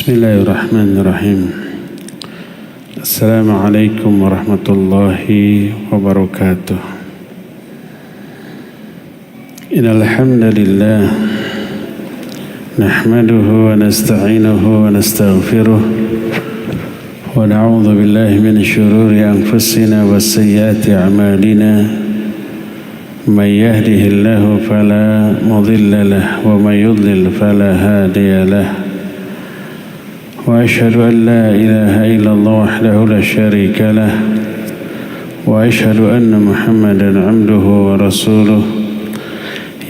Bismillahirrahmanirrahim. Assalamualaikum warahmatullahi wabarakatuh. Innal hamdalillah nahmaduhu wa nasta'inuhu wa nastaghfiruh wa na'udzu billahi min shururi anfusina wa sayyiati a'malina. May yahdihillahu fala mudilla lahu wa may yudlil fala hadiya lahu. وأشهد أن لا إله إلا الله وحده لا شريك له وأشهد أن محمدا عبده ورسوله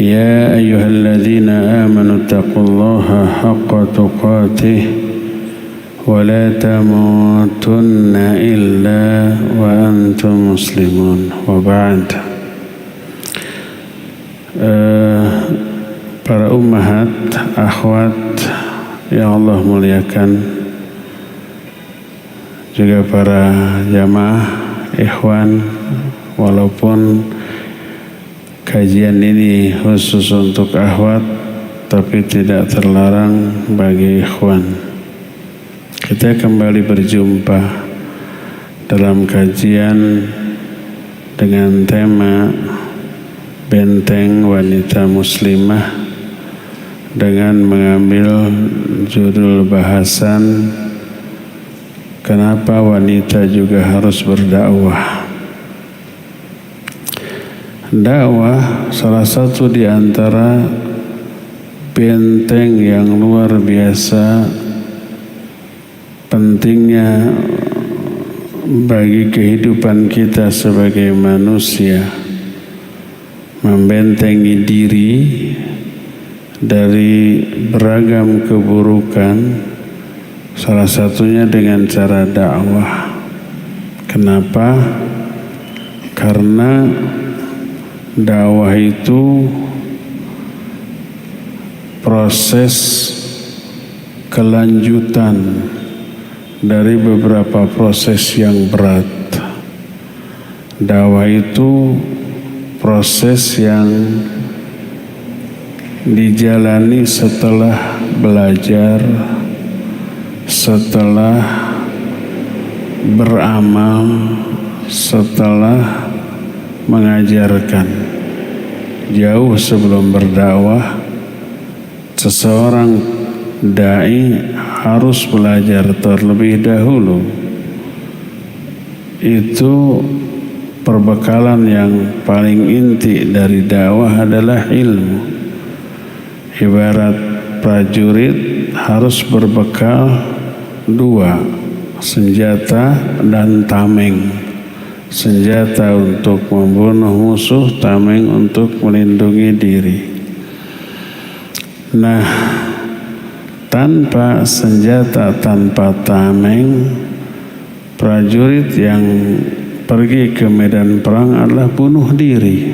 يا أيها الذين آمنوا اتقوا الله حق تقاته ولا تموتن إلا وأنتم مسلمون وبعد. Para ummahat, akhwat yang Allah muliakan, juga para jamaah ikhwan, walaupun kajian ini khusus untuk akhwat, tapi tidak terlarang bagi ikhwan. Kita kembali berjumpa dalam kajian dengan tema Benteng Wanita Muslimah, dengan mengambil judul bahasan kenapa wanita juga harus berdakwah. Dakwah salah satu di antara benteng yang luar biasa pentingnya bagi kehidupan kita sebagai manusia, membentengi diri dari beragam keburukan, salah satunya dengan cara dakwah. Kenapa? Karena dakwah itu proses kelanjutan dari beberapa proses yang berat. Dakwah itu proses yang dijalani setelah belajar, setelah beramal, setelah mengajarkan. Jauh sebelum berdakwah, seseorang dai harus belajar terlebih dahulu. Itu perbekalan yang paling inti dari dakwah adalah ilmu. Ibarat prajurit harus berbekal dua, senjata dan tameng. Senjata untuk membunuh musuh, tameng untuk melindungi diri. Nah, tanpa senjata, tanpa tameng, prajurit yang pergi ke medan perang adalah bunuh diri.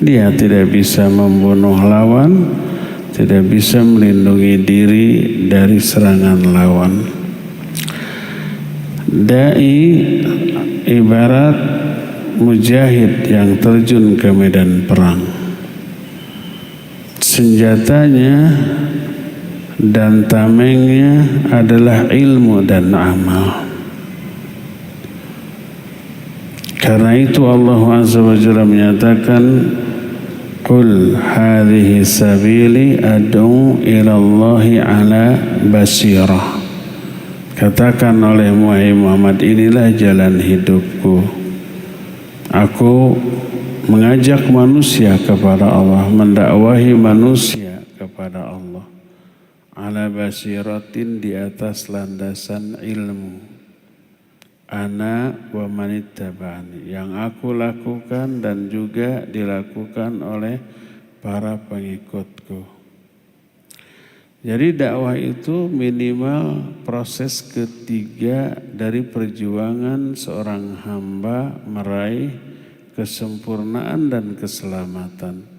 Dia tidak bisa membunuh lawan, tidak bisa melindungi diri dari serangan lawan. Dai ibarat mujahid yang terjun ke medan perang. Senjatanya dan tamengnya adalah ilmu dan amal. Karena itu Allah Azza wa Jalla menyatakan, Qul hadhihi sabili ad'u ila Allahi ala basirah. Katakan oleh Muhammad, inilah jalan hidupku. Aku mengajak manusia kepada Allah, mendakwahi manusia kepada Allah. Ala basiratin, di atas landasan ilmu. Ana wa manittaba'ani, yang aku lakukan dan juga dilakukan oleh para pengikutku. Jadi dakwah itu minimal proses ketiga dari perjuangan seorang hamba meraih kesempurnaan dan keselamatan.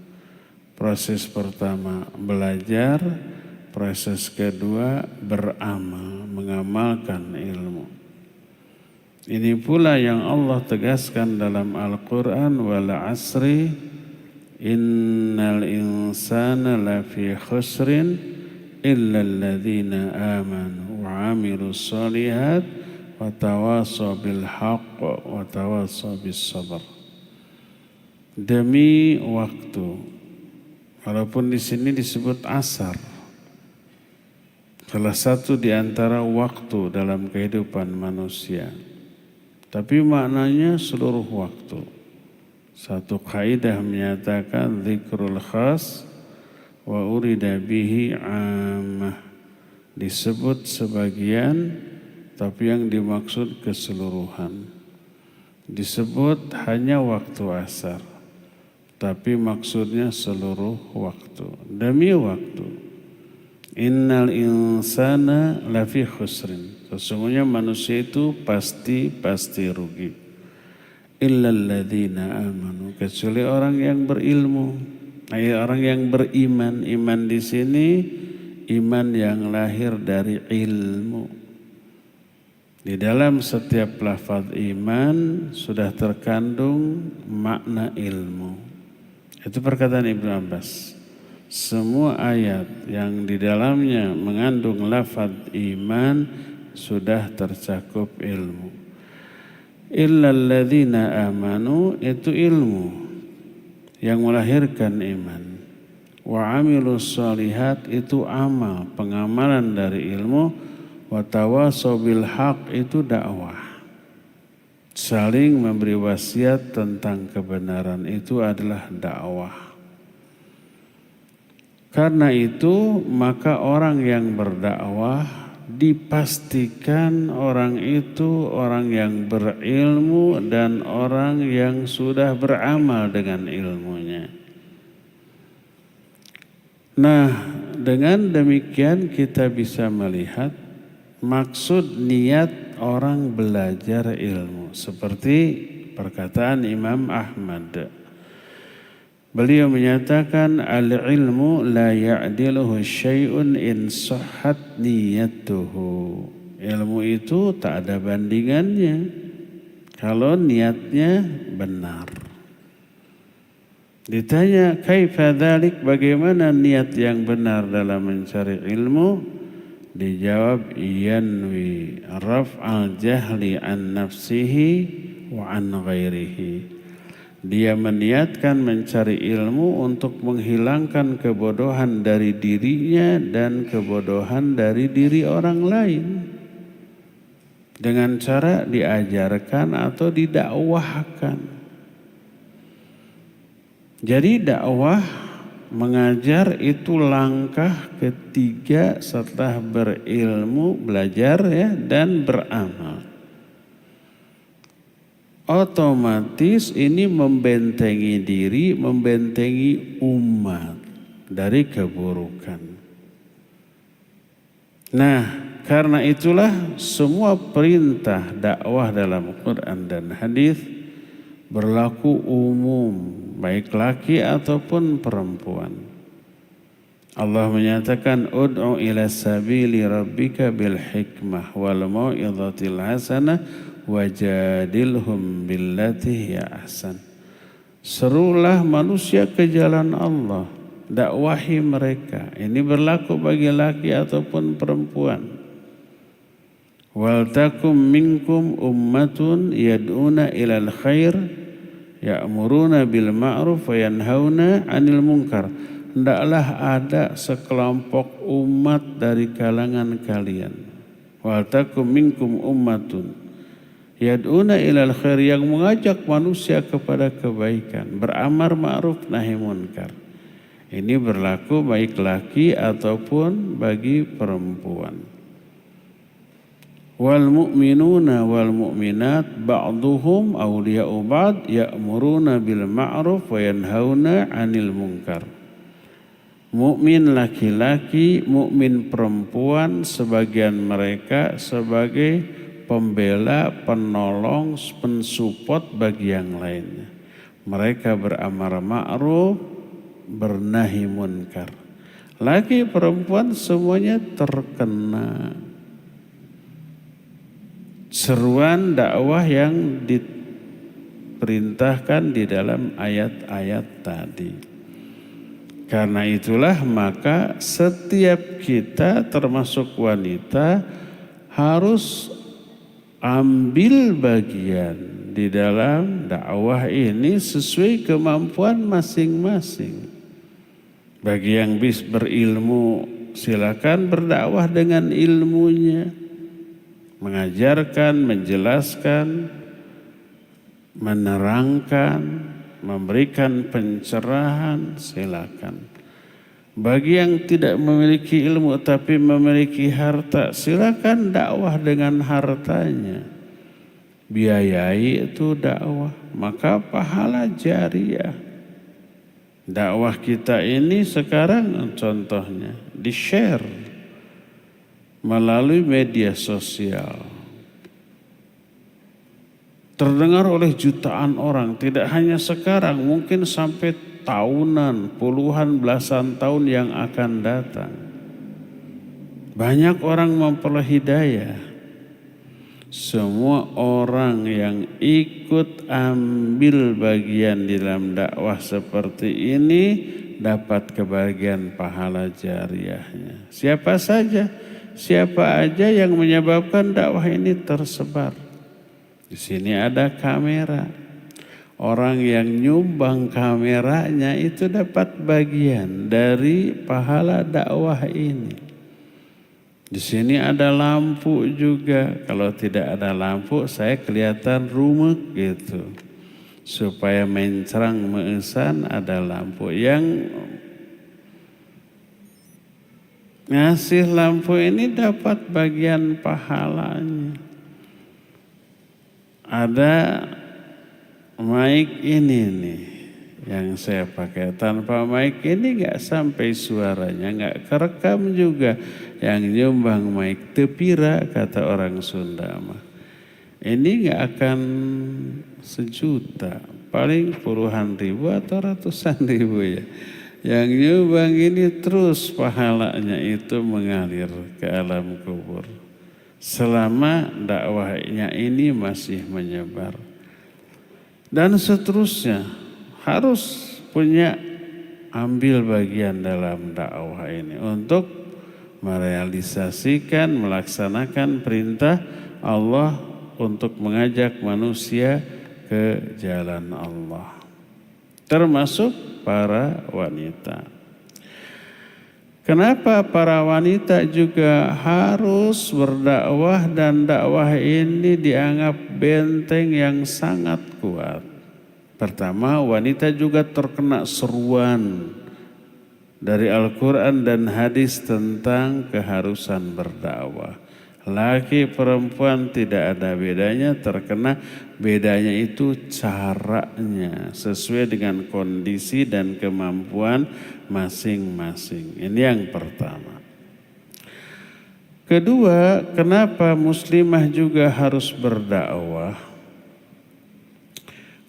Proses pertama belajar, proses kedua beramal, mengamalkan ilmu. Ini pula yang Allah tegaskan dalam Al-Quran, wal asri innal insana lafi khusrin illalladzina amanu wa amilus sholihat wa tawasaw bil haqq wa tawasaw bis sabr. Demi waktu, walaupun di sini disebut asar, salah satu di antara waktu dalam kehidupan manusia, tapi maknanya seluruh waktu. Satu kaidah menyatakan dzikrul khas wa urida bihi ammah, disebut sebagian tapi yang dimaksud keseluruhan. Disebut hanya waktu asar, tapi maksudnya seluruh waktu. Demi waktu. Innal insana lafi khusrin. Sesungguhnya manusia itu pasti rugi. Illal ladzina amanu, kecuali orang yang berilmu. Orang yang beriman. Iman di sini iman yang lahir dari ilmu. Di dalam setiap lafaz iman sudah terkandung makna ilmu. Itu perkataan Ibnu Abbas. Semua ayat yang di dalamnya mengandung lafaz iman sudah tercakup ilmu. Illal ladzina amanu, itu ilmu yang melahirkan iman. Wa amilus sholihat, itu amal, pengamalan dari ilmu. Wa tawasaw bil haqq, itu dakwah. Saling memberi wasiat tentang kebenaran, itu adalah dakwah. Karena itu maka orang yang berdakwah dipastikan orang itu orang yang berilmu dan orang yang sudah beramal dengan ilmunya. Nah, dengan demikian kita bisa melihat maksud niat orang belajar ilmu. Seperti perkataan Imam Ahmad. Beliau menyatakan al-ilmu la ya'diluhu syai'un in sahhat niyatuhu. Ilmu itu tak ada bandingannya kalau niatnya benar. Ditanya kaifa dzalik, bagaimana niat yang benar dalam mencari ilmu? Dijawab yanwi raf'al jahli an nafsihi wa an ghairihi. Dia meniatkan mencari ilmu untuk menghilangkan kebodohan dari dirinya dan kebodohan dari diri orang lain. Dengan cara diajarkan atau didakwahkan. Jadi dakwah, mengajar itu langkah ketiga setelah berilmu, belajar ya, dan beramal. Otomatis ini membentengi diri, membentengi umat dari keburukan. Nah, karena itulah semua perintah dakwah dalam Quran dan hadis berlaku umum, baik laki ataupun perempuan. Allah menyatakan ud'u ila sabili rabbika bil hikmah wal mau'izatil hasanah wajadilhum billati hiya ahsan. Serulah manusia ke jalan Allah, dakwahi mereka. Ini berlaku bagi laki ataupun perempuan. Wal takum minkum ummatun yad'una ilal khair ya'muruna bil ma'ruf wa yanhauna 'anil munkar. Hendaklah ada sekelompok umat dari kalangan kalian. Wal takum minkum ummatun yad'una ilal khair, yang mengajak manusia kepada kebaikan, beramar ma'ruf nahi munkar. Ini berlaku baik laki ataupun bagi perempuan. Wal mu'minuna wal mu'minat ba'duhum awliya'u ba'd ya'muruna bil ma'ruf wa yanhauna 'anil munkar. Mukmin laki-laki, mukmin perempuan, sebagian mereka sebagai pembela, penolong, pensupport bagi yang lainnya. Mereka beramar ma'ruf, bernahi munkar. Laki perempuan semuanya terkena seruan dakwah yang diperintahkan di dalam ayat-ayat tadi. Karena itulah maka setiap kita termasuk wanita harus ambil bagian di dalam dakwah ini sesuai kemampuan masing-masing. Bagi yang berilmu, silakan berdakwah dengan ilmunya, mengajarkan, menjelaskan, menerangkan, memberikan pencerahan, silakan. Bagi yang tidak memiliki ilmu tapi memiliki harta, silakan dakwah dengan hartanya. Biayai itu dakwah, maka pahala jariah. Dakwah kita ini sekarang contohnya di-share melalui media sosial. Terdengar oleh jutaan orang, tidak hanya sekarang, mungkin sampai tahunan, puluhan, belasan tahun yang akan datang. Banyak orang memperoleh hidayah. Semua orang yang ikut ambil bagian di dalam dakwah seperti ini dapat kebahagiaan pahala jariahnya. Siapa saja, siapa aja yang menyebabkan dakwah ini tersebar. Di sini ada kamera. Orang yang nyumbang kameranya itu dapat bagian dari pahala dakwah ini. Di sini ada lampu juga. Kalau tidak ada lampu, saya kelihatan rumek gitu. Supaya mencerang meesan ada lampu. Yang ngasih lampu ini dapat bagian pahalanya. Ada mic ini nih yang saya pakai. Tanpa mic ini gak sampai suaranya, gak kerekam juga. Yang nyumbang mic tepira kata orang Sunda mah. Ini gak akan sejuta, paling puluhan ribu atau ratusan ribu ya. Yang nyumbang ini terus pahalanya itu mengalir ke alam kubur. Selama dakwahnya ini masih menyebar. Dan seterusnya harus punya ambil bagian dalam dakwah ini untuk merealisasikan, melaksanakan perintah Allah untuk mengajak manusia ke jalan Allah. Termasuk para wanita. Kenapa para wanita juga harus berdakwah dan dakwah ini dianggap benteng yang sangat kuat? Pertama, wanita juga terkena seruan dari Al-Quran dan hadis tentang keharusan berdakwah. Laki perempuan tidak ada bedanya, terkena bedanya itu caranya sesuai dengan kondisi dan kemampuan masing-masing. Ini yang pertama. Kedua, kenapa muslimah juga harus berdakwah?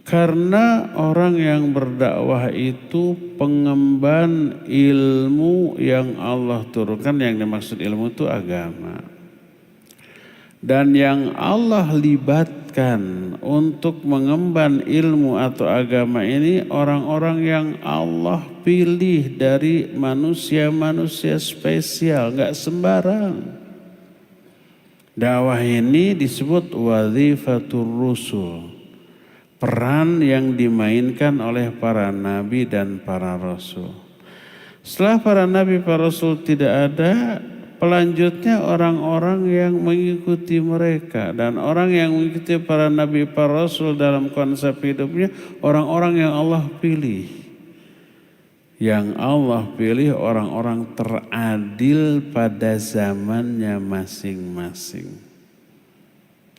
Karena orang yang berdakwah itu pengemban ilmu yang Allah turunkan. Yang dimaksud ilmu itu agama. Dan yang Allah libatkan untuk mengemban ilmu atau agama ini orang-orang yang Allah pilih dari manusia-manusia spesial, gak sembarang. Dakwah ini disebut wazifatur rusul, peran yang dimainkan oleh para nabi dan para rasul. Setelah para nabi, para rasul tidak ada, pelanjutnya orang-orang yang mengikuti mereka. Dan orang yang mengikuti para nabi, para rasul dalam konsep hidupnya orang-orang yang Allah pilih. Yang Allah pilih orang-orang teradil pada zamannya masing-masing.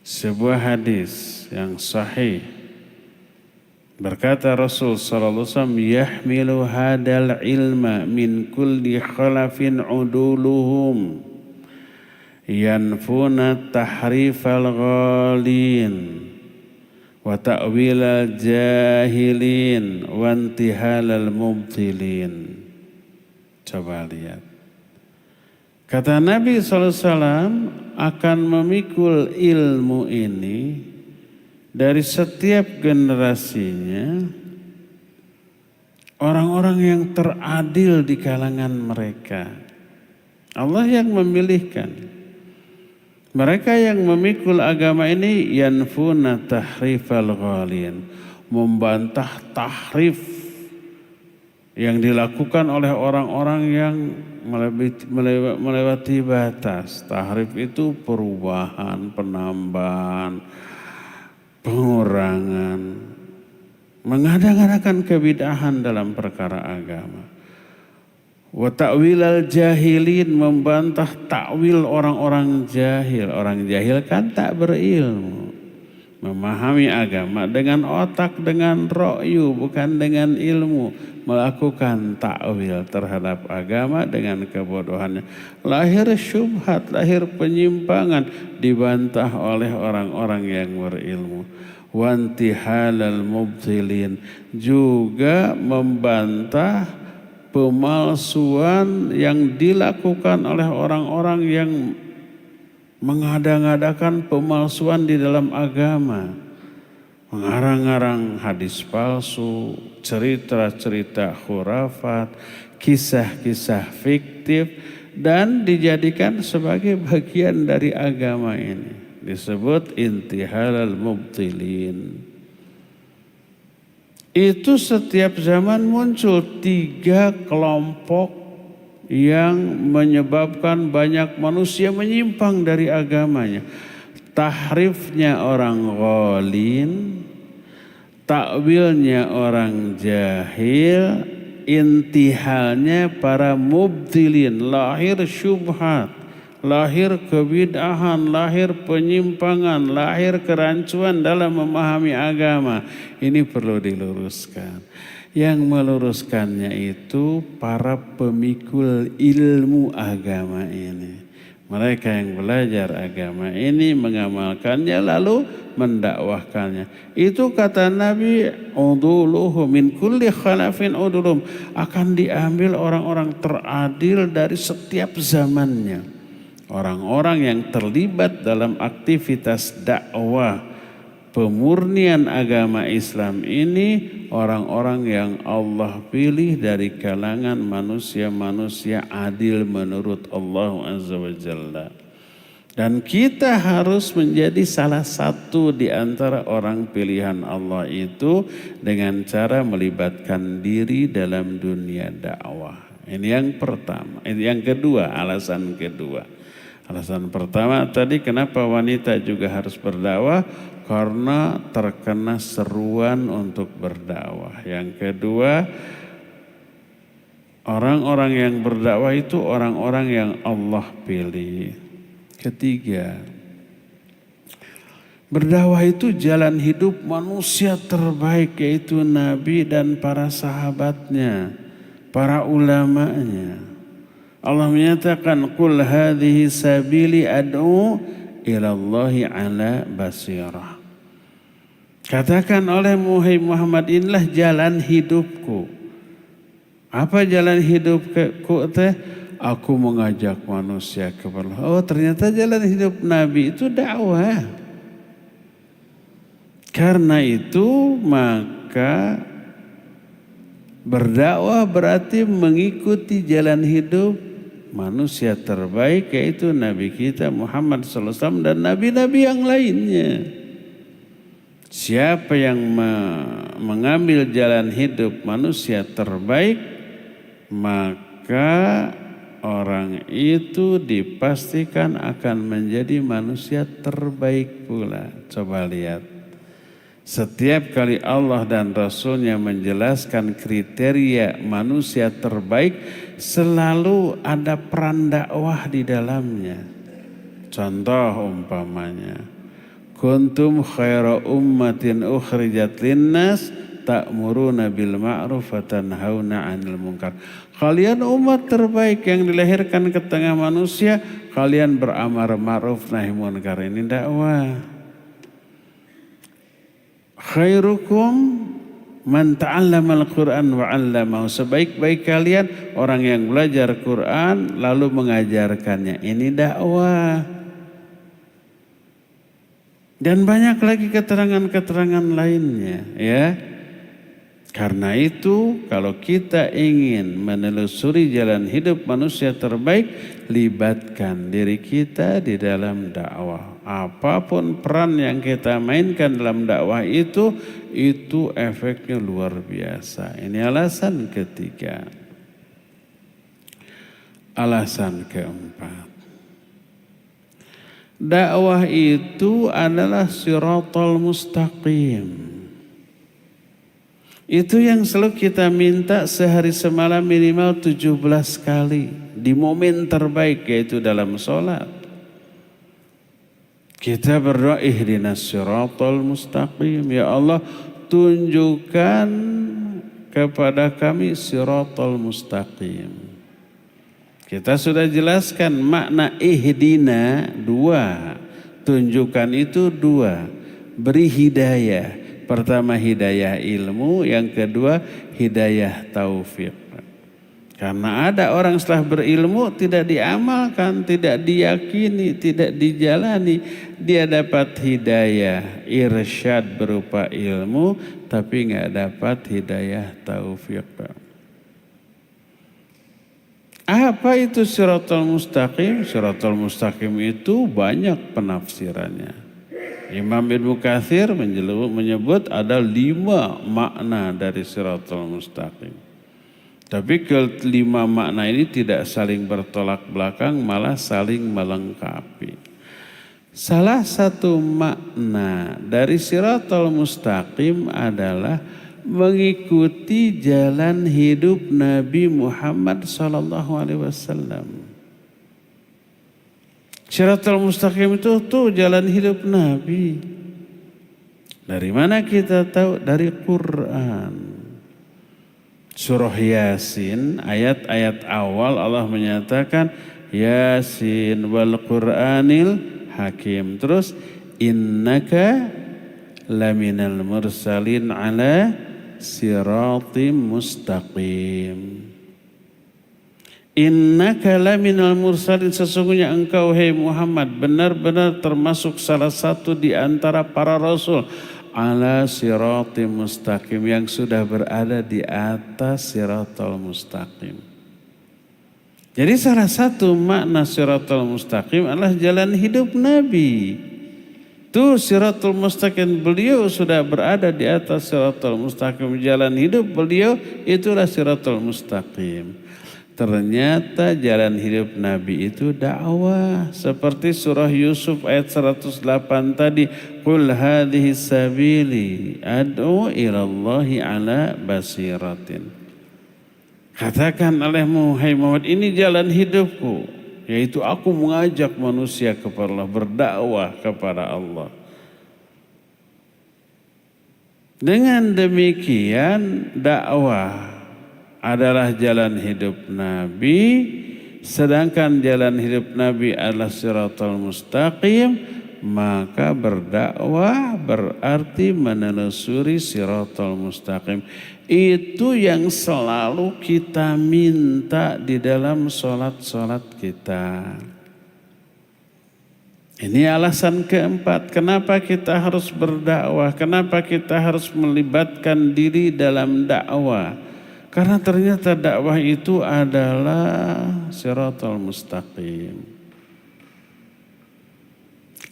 Sebuah hadis yang sahih, berkata Rasul sallallahu alaihi wasallam, yahmilu hadal ilma min kulli khalafin uduluhum yanfuna tahrifal ghalin wa ta'wilal jahilin wa intihalal mubtilin. Coba lihat. Kata Nabi sallallahu alaihi wasallam akan memikul ilmu ini dari setiap generasinya orang-orang yang teradil di kalangan mereka. Allah yang memilihkan. Mereka yang memikul agama ini yanfuna tahrifal ghalin, membantah tahrif yang dilakukan oleh orang-orang yang melewati batas. Tahrif itu perubahan, penambahan, pengurangan, mengada-ngadakan kebid'ahan dalam perkara agama. Wa ta'wilal jahilin, membantah takwil orang-orang jahil. Orang jahil kan tak berilmu, memahami agama dengan otak, dengan ro'yu, bukan dengan ilmu, melakukan takwil terhadap agama dengan kebodohannya. Lahir syubhat, lahir penyimpangan, dibantah oleh orang-orang yang berilmu. Wantihalal mubtilin, juga membantah pemalsuan yang dilakukan oleh orang-orang yang mengada-ngadakan pemalsuan di dalam agama, mengarang-arang hadis palsu, cerita-cerita khurafat, kisah-kisah fiktif, dan dijadikan sebagai bagian dari agama ini. Disebut intihalal mubtilin. Itu setiap zaman muncul 3 kelompok yang menyebabkan banyak manusia menyimpang dari agamanya. Tahrifnya orang ghalin, takwilnya orang jahil, intihalnya para mubtilin, lahir syubhat, lahir kebid'ahan, lahir penyimpangan, lahir kerancuan dalam memahami agama. Ini perlu diluruskan. Yang meluruskannya itu para pemikul ilmu agama ini. Mereka yang belajar agama ini, mengamalkannya, lalu mendakwahkannya. Itu kata Nabi, uduluhu min kulli khalafin udulum, akan diambil orang-orang teradil dari setiap zamannya. Orang-orang yang terlibat dalam aktivitas dakwah pemurnian agama Islam ini, orang-orang yang Allah pilih dari kalangan manusia-manusia adil menurut Allah Azza wa Jalla. Dan kita harus menjadi salah satu di antara orang pilihan Allah itu dengan cara melibatkan diri dalam dunia dakwah. Ini yang pertama. Yang kedua, alasan kedua. Alasan pertama tadi kenapa wanita juga harus berdakwah? Karena terkena seruan untuk berdakwah. Yang kedua, orang-orang yang berdakwah itu orang-orang yang Allah pilih. Ketiga, berdakwah itu jalan hidup manusia terbaik, yaitu Nabi dan para sahabatnya, para ulamanya. Allah menyatakan, qul hadhihi sabili ad'u ilallahi ala basirah. Katakan oleh Muhammad, inilah jalan hidupku. Apa jalan hidupku teh? Aku mengajak manusia kepada Allah. Oh, ternyata jalan hidup Nabi itu dakwah. Karena itu maka berdakwah berarti mengikuti jalan hidup manusia terbaik, yaitu Nabi kita Muhammad SAW dan Nabi-Nabi yang lainnya. Siapa yang mengambil jalan hidup manusia terbaik, maka orang itu dipastikan akan menjadi manusia terbaik pula. Coba lihat. Setiap kali Allah dan Rasulnya menjelaskan kriteria manusia terbaik, selalu ada peran dakwah di dalamnya. Contoh umpamanya, kuntum khaira ummatin ukhrijat linnas ta'muruna bil ma'ruf wa tanhauna 'anil munkar. Kalian umat terbaik yang dilahirkan ke tengah manusia, kalian beramar ma'ruf nahi munkar. Ini dakwah. Khairukum man ta'allamal Qur'an wa 'allamahu. Sebaik-baik kalian orang yang belajar Quran lalu mengajarkannya. Ini dakwah. Dan banyak lagi keterangan-keterangan lainnya, ya. Karena itu kalau kita ingin menelusuri jalan hidup manusia terbaik, libatkan diri kita di dalam dakwah. Apapun peran yang kita mainkan dalam dakwah itu efeknya luar biasa. Ini alasan ketiga. Alasan keempat. Dakwah itu adalah siratal mustaqim. Itu yang selalu kita minta sehari semalam minimal 17 kali. Di momen terbaik yaitu dalam sholat. Kita berdoa ihdinas siratal mustaqim. Ya Allah tunjukkan kepada kami siratal mustaqim. Kita sudah jelaskan makna ihdina dua. Tunjukkan itu dua. Beri hidayah. Pertama hidayah ilmu, yang kedua hidayah taufik. Karena ada orang setelah berilmu tidak diamalkan, tidak diyakini, tidak dijalani. Dia dapat hidayah irsyad berupa ilmu, tapi nggak dapat hidayah taufik. Apa itu siratal mustaqim? Siratal mustaqim itu banyak penafsirannya. Imam Ibnu Katsir menyebut ada 5 makna dari siratal mustaqim. Tapi kelima makna ini tidak saling bertolak belakang, malah saling melengkapi. Salah satu makna dari siratal mustaqim adalah mengikuti jalan hidup Nabi Muhammad SAW. Siratal mustaqim itu jalan hidup Nabi. Dari mana kita tahu? Dari Quran. Surah Yasin ayat-ayat awal Allah menyatakan Yasin wal Qur'anil Hakim. Terus innaka laminal mursalin ala siratim mustaqim. Innaka laminal mursalin, sesungguhnya engkau hai Muhammad benar-benar termasuk salah satu di antara para rasul ala siratim mustaqim, yang sudah berada di atas siratal mustaqim. Jadi salah satu makna siratal mustaqim adalah jalan hidup Nabi. Tuh siratul mustaqim, beliau sudah berada di atas siratal mustaqim. Jalan hidup beliau itulah siratal mustaqim. Ternyata jalan hidup Nabi itu dakwah. Seperti surah Yusuf ayat 108 tadi. Qul hadhihi sabili ad'u ilallahi ala basiratin. Katakan olehmu, hai Muhammad, ini jalan hidupku. Yaitu aku mengajak manusia kepada Allah, berdakwah kepada Allah. Dengan demikian dakwah adalah jalan hidup Nabi, sedangkan jalan hidup Nabi adalah siratal mustaqim, maka berdakwah berarti menelusuri siratal mustaqim. Itu yang selalu kita minta di dalam sholat-sholat kita. Ini alasan keempat, kenapa kita harus berdakwah, kenapa kita harus melibatkan diri dalam dakwah. Karena ternyata dakwah itu adalah siratal mustaqim.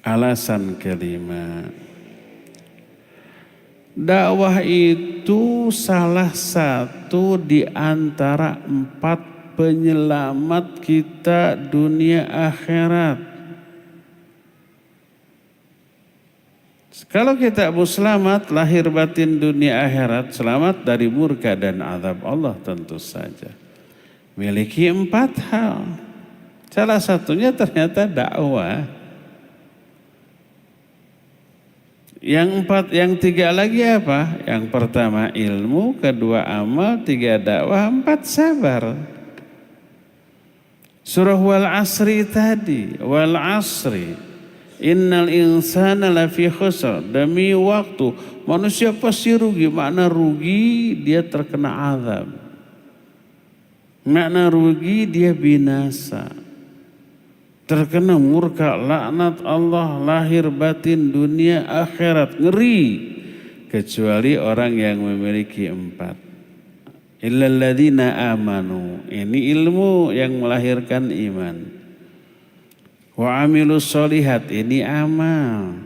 Alasan kelima, dakwah itu salah satu di antara 4 penyelamat kita dunia akhirat. Kalau kita mau selamat lahir batin dunia akhirat, selamat dari murka dan azab Allah tentu saja. Miliki 4 hal. Salah satunya ternyata dakwah. Yang 3 lagi apa? Yang pertama ilmu, kedua amal, 3 dakwah, 4 sabar. Surah Wal Asri tadi, Wal Asri. Innal insana lafi khusr, demi waktu manusia pasti rugi. Makna rugi dia terkena azab. Makna rugi dia binasa. Terkena murka laknat Allah lahir batin dunia akhirat. Ngeri. kecuali orang yang memiliki 4. Illal ladzina amanu, ini ilmu yang melahirkan iman. Wa amilus solihat, ini amal.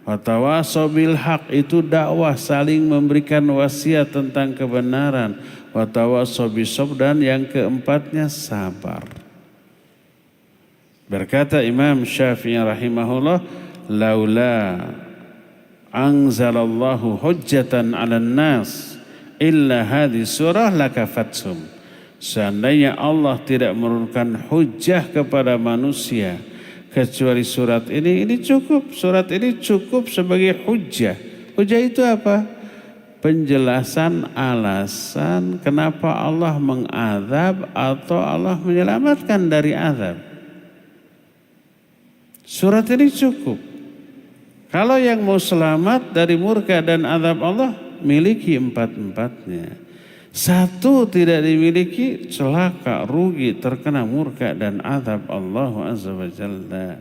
Wa tawassaw bil haq, itu dakwah, saling memberikan wasiat tentang kebenaran. Wa tawassaw bisabr, dan yang keempatnya sabar. Berkata Imam Syafi'i rahimahullah, laula anzalallahu hujjatan 'alan nas illa hadhihi surah lakafatsum. Seandainya Allah tidak menurunkan hujjah kepada manusia kecuali surat ini cukup. Surat ini cukup sebagai hujjah. Hujjah itu apa? Penjelasan alasan kenapa Allah mengazab atau Allah menyelamatkan dari azab. Surat ini cukup. Kalau yang mau selamat dari murka dan azab Allah, miliki 4-empatnya. Satu tidak dimiliki, celaka, rugi, terkena murka dan azab Allah Azza wa Jalla.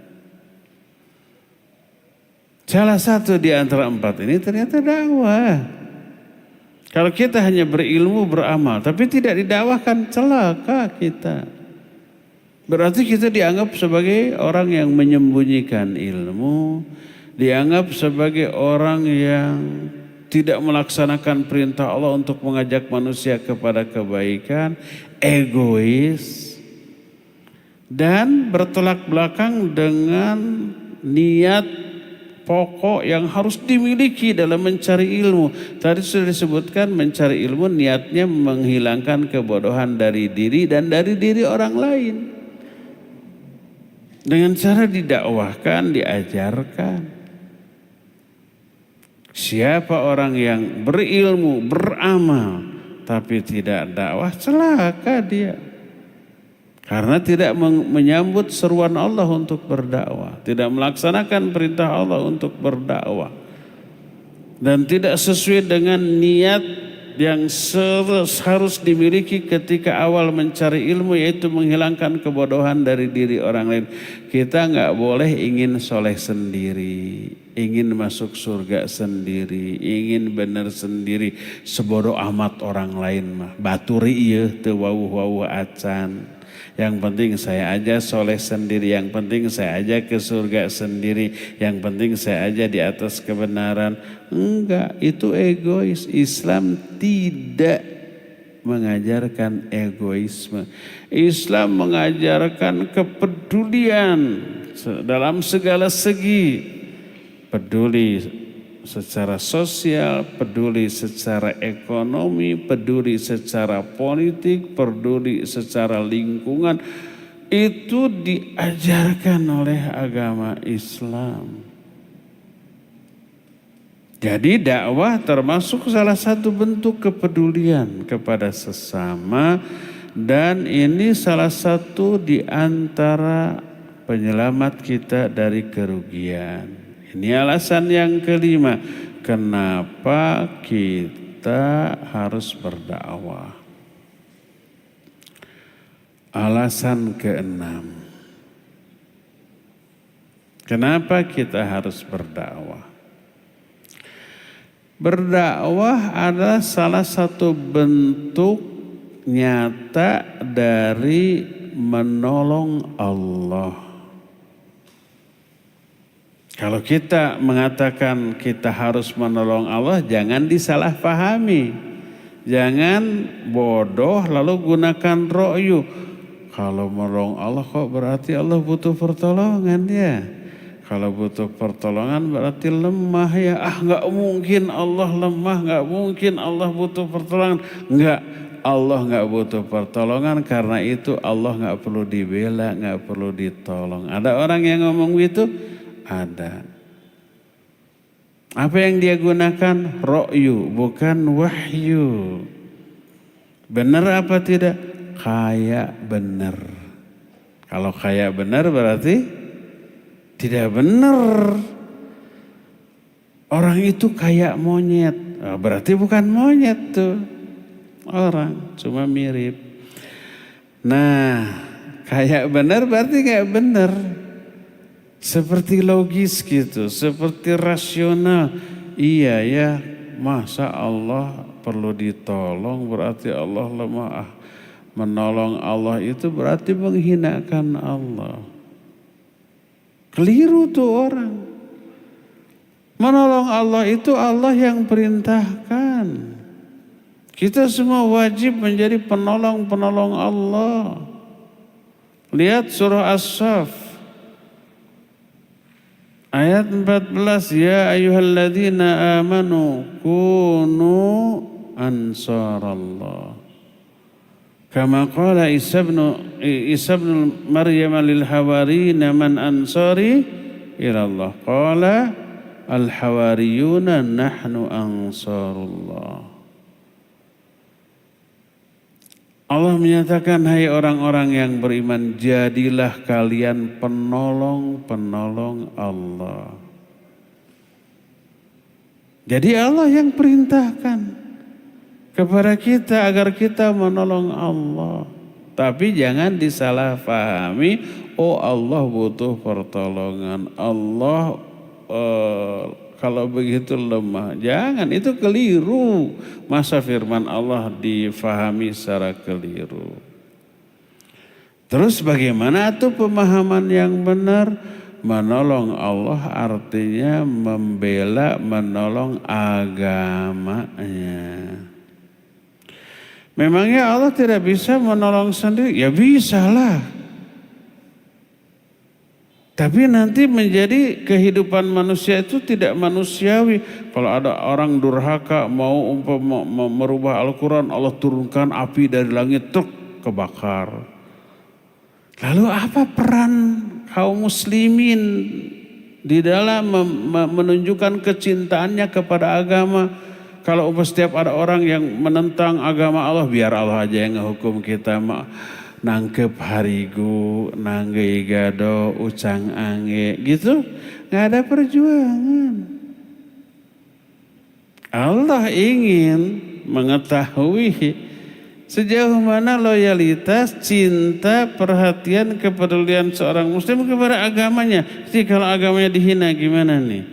Salah satu di antara 4 ini ternyata dakwah. Kalau kita hanya berilmu, beramal, tapi tidak didakwahkan, celaka kita. Berarti kita dianggap sebagai orang yang menyembunyikan ilmu, dianggap sebagai orang yang tidak melaksanakan perintah Allah untuk mengajak manusia kepada kebaikan, egois, dan bertolak belakang dengan niat pokok yang harus dimiliki dalam mencari ilmu. Tadi sudah disebutkan, mencari ilmu niatnya menghilangkan kebodohan dari diri dan dari diri orang lain. Dengan cara didakwahkan, diajarkan. Siapa orang yang berilmu, beramal, tapi tidak dakwah, celaka dia. Karena tidak menyambut seruan Allah untuk berdakwah, tidak melaksanakan perintah Allah untuk berdakwah, dan tidak sesuai dengan niat yang harus dimiliki ketika awal mencari ilmu, yaitu menghilangkan kebodohan dari diri orang lain. Kita nggak boleh ingin soleh sendiri, ingin masuk surga sendiri, ingin benar sendiri, sebodoh amat orang lain mah. Baturi ieu teu wawuh-wawuh acan. Yang penting saya aja soleh sendiri, yang penting saya aja ke surga sendiri, yang penting saya aja di atas kebenaran. Enggak, itu egois. Islam tidak mengajarkan egoisme. Islam mengajarkan kepedulian dalam segala segi. Peduli secara sosial, peduli secara ekonomi, peduli secara politik, peduli secara lingkungan. Itu diajarkan oleh agama Islam. Jadi dakwah termasuk salah satu bentuk kepedulian kepada sesama, dan ini salah satu di antara penyelamat kita dari kerugian. Ini alasan yang kelima, kenapa kita harus berdakwah. Alasan keenam, kenapa kita harus berdakwah. Berdakwah adalah salah satu bentuk nyata dari menolong Allah. Kalau kita mengatakan kita harus menolong Allah, jangan disalahpahami. Jangan bodoh lalu gunakan ro'yu. Kalau menolong Allah kok berarti Allah butuh pertolongan ya. Kalau butuh pertolongan berarti lemah ya. Gak mungkin Allah lemah, gak mungkin Allah butuh pertolongan. Enggak, Allah gak butuh pertolongan, karena itu Allah gak perlu dibela, gak perlu ditolong. Ada orang yang ngomong gitu? Ada. Apa yang dia gunakan? Ro'yu, bukan wahyu. Benar apa tidak? Kayak benar. Kalau kayak benar berarti tidak benar. Orang itu kayak monyet, berarti bukan monyet tuh. Orang cuma mirip. Nah, kayak benar berarti kayak benar. Seperti logis gitu, seperti rasional. Iya ya, Masa Allah perlu ditolong berarti Allah lemah. Menolong Allah itu berarti menghinakan Allah. Keliru tuh orang. Menolong Allah itu Allah yang perintahkan. Kita semua wajib menjadi penolong-penolong Allah. Lihat surah As-Saff ayat 14, ya ayyuhalladzina amanu kunu ansarallah. Kama qala Isa ibn Maryam lil hawariyina man ansari ila Allah. Qala al hawariyuna nahnu ansarullah. Allah menyatakan, hai orang-orang yang beriman, jadilah kalian penolong-penolong Allah. Jadi Allah yang perintahkan kepada kita agar kita menolong Allah. Tapi jangan disalahpahami, oh Allah butuh pertolongan. Allah kalau begitu lemah. Jangan, itu keliru. Masa firman Allah difahami secara keliru. Terus bagaimana tuh pemahaman yang benar? Menolong Allah artinya membela, menolong agamanya. Memangnya Allah tidak bisa menolong sendiri? Ya bisalah. Tapi nanti menjadi kehidupan manusia itu tidak manusiawi. Kalau ada orang durhaka mau merubah Al-Quran, Allah turunkan api dari langit, truk kebakar. Lalu apa peran kaum muslimin di dalam menunjukkan kecintaannya kepada agama? Kalau setiap ada orang yang menentang agama Allah, biar Allah aja yang ngehukum kita. Nangkep harigu, nangge gado, ucang ange, gitu. Nggak ada perjuangan. Allah ingin mengetahui sejauh mana loyalitas, cinta, perhatian, kepedulian seorang muslim kepada agamanya. Jadi kalau agamanya dihina gimana nih?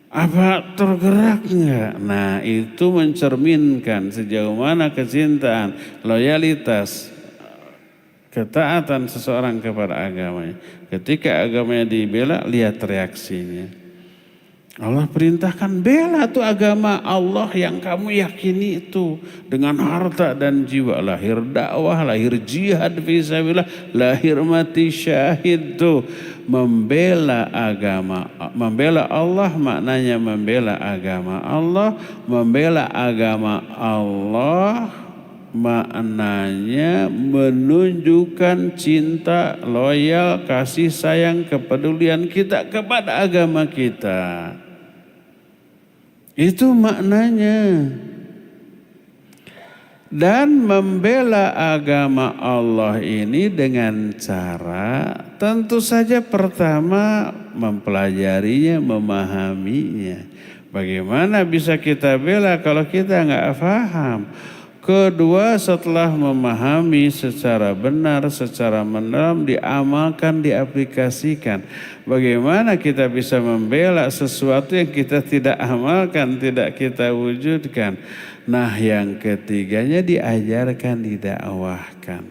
Apa tergerak enggak? Nah itu mencerminkan sejauh mana kecintaan, loyalitas, ketaatan seseorang kepada agamanya. Ketika agamanya dibela, lihat reaksinya. Allah perintahkan, bela tuh agama Allah yang kamu yakini itu dengan harta dan jiwa. Lahir dakwah, lahir jihad fisabilillah, lahir mati syahid tuh. Membela agama, membela Allah maknanya membela agama Allah. Membela agama Allah maknanya menunjukkan cinta, loyal, kasih sayang, kepedulian kita kepada agama kita. Itu maknanya. Dan membela agama Allah ini dengan cara tentu saja pertama mempelajarinya, memahaminya. Bagaimana bisa kita bela kalau kita nggak paham? Kedua, setelah memahami secara benar, secara mendalam, diamalkan, diaplikasikan. Bagaimana kita bisa membela sesuatu yang kita tidak amalkan, tidak kita wujudkan? Nah, yang ketiganya diajarkan, didakwahkan.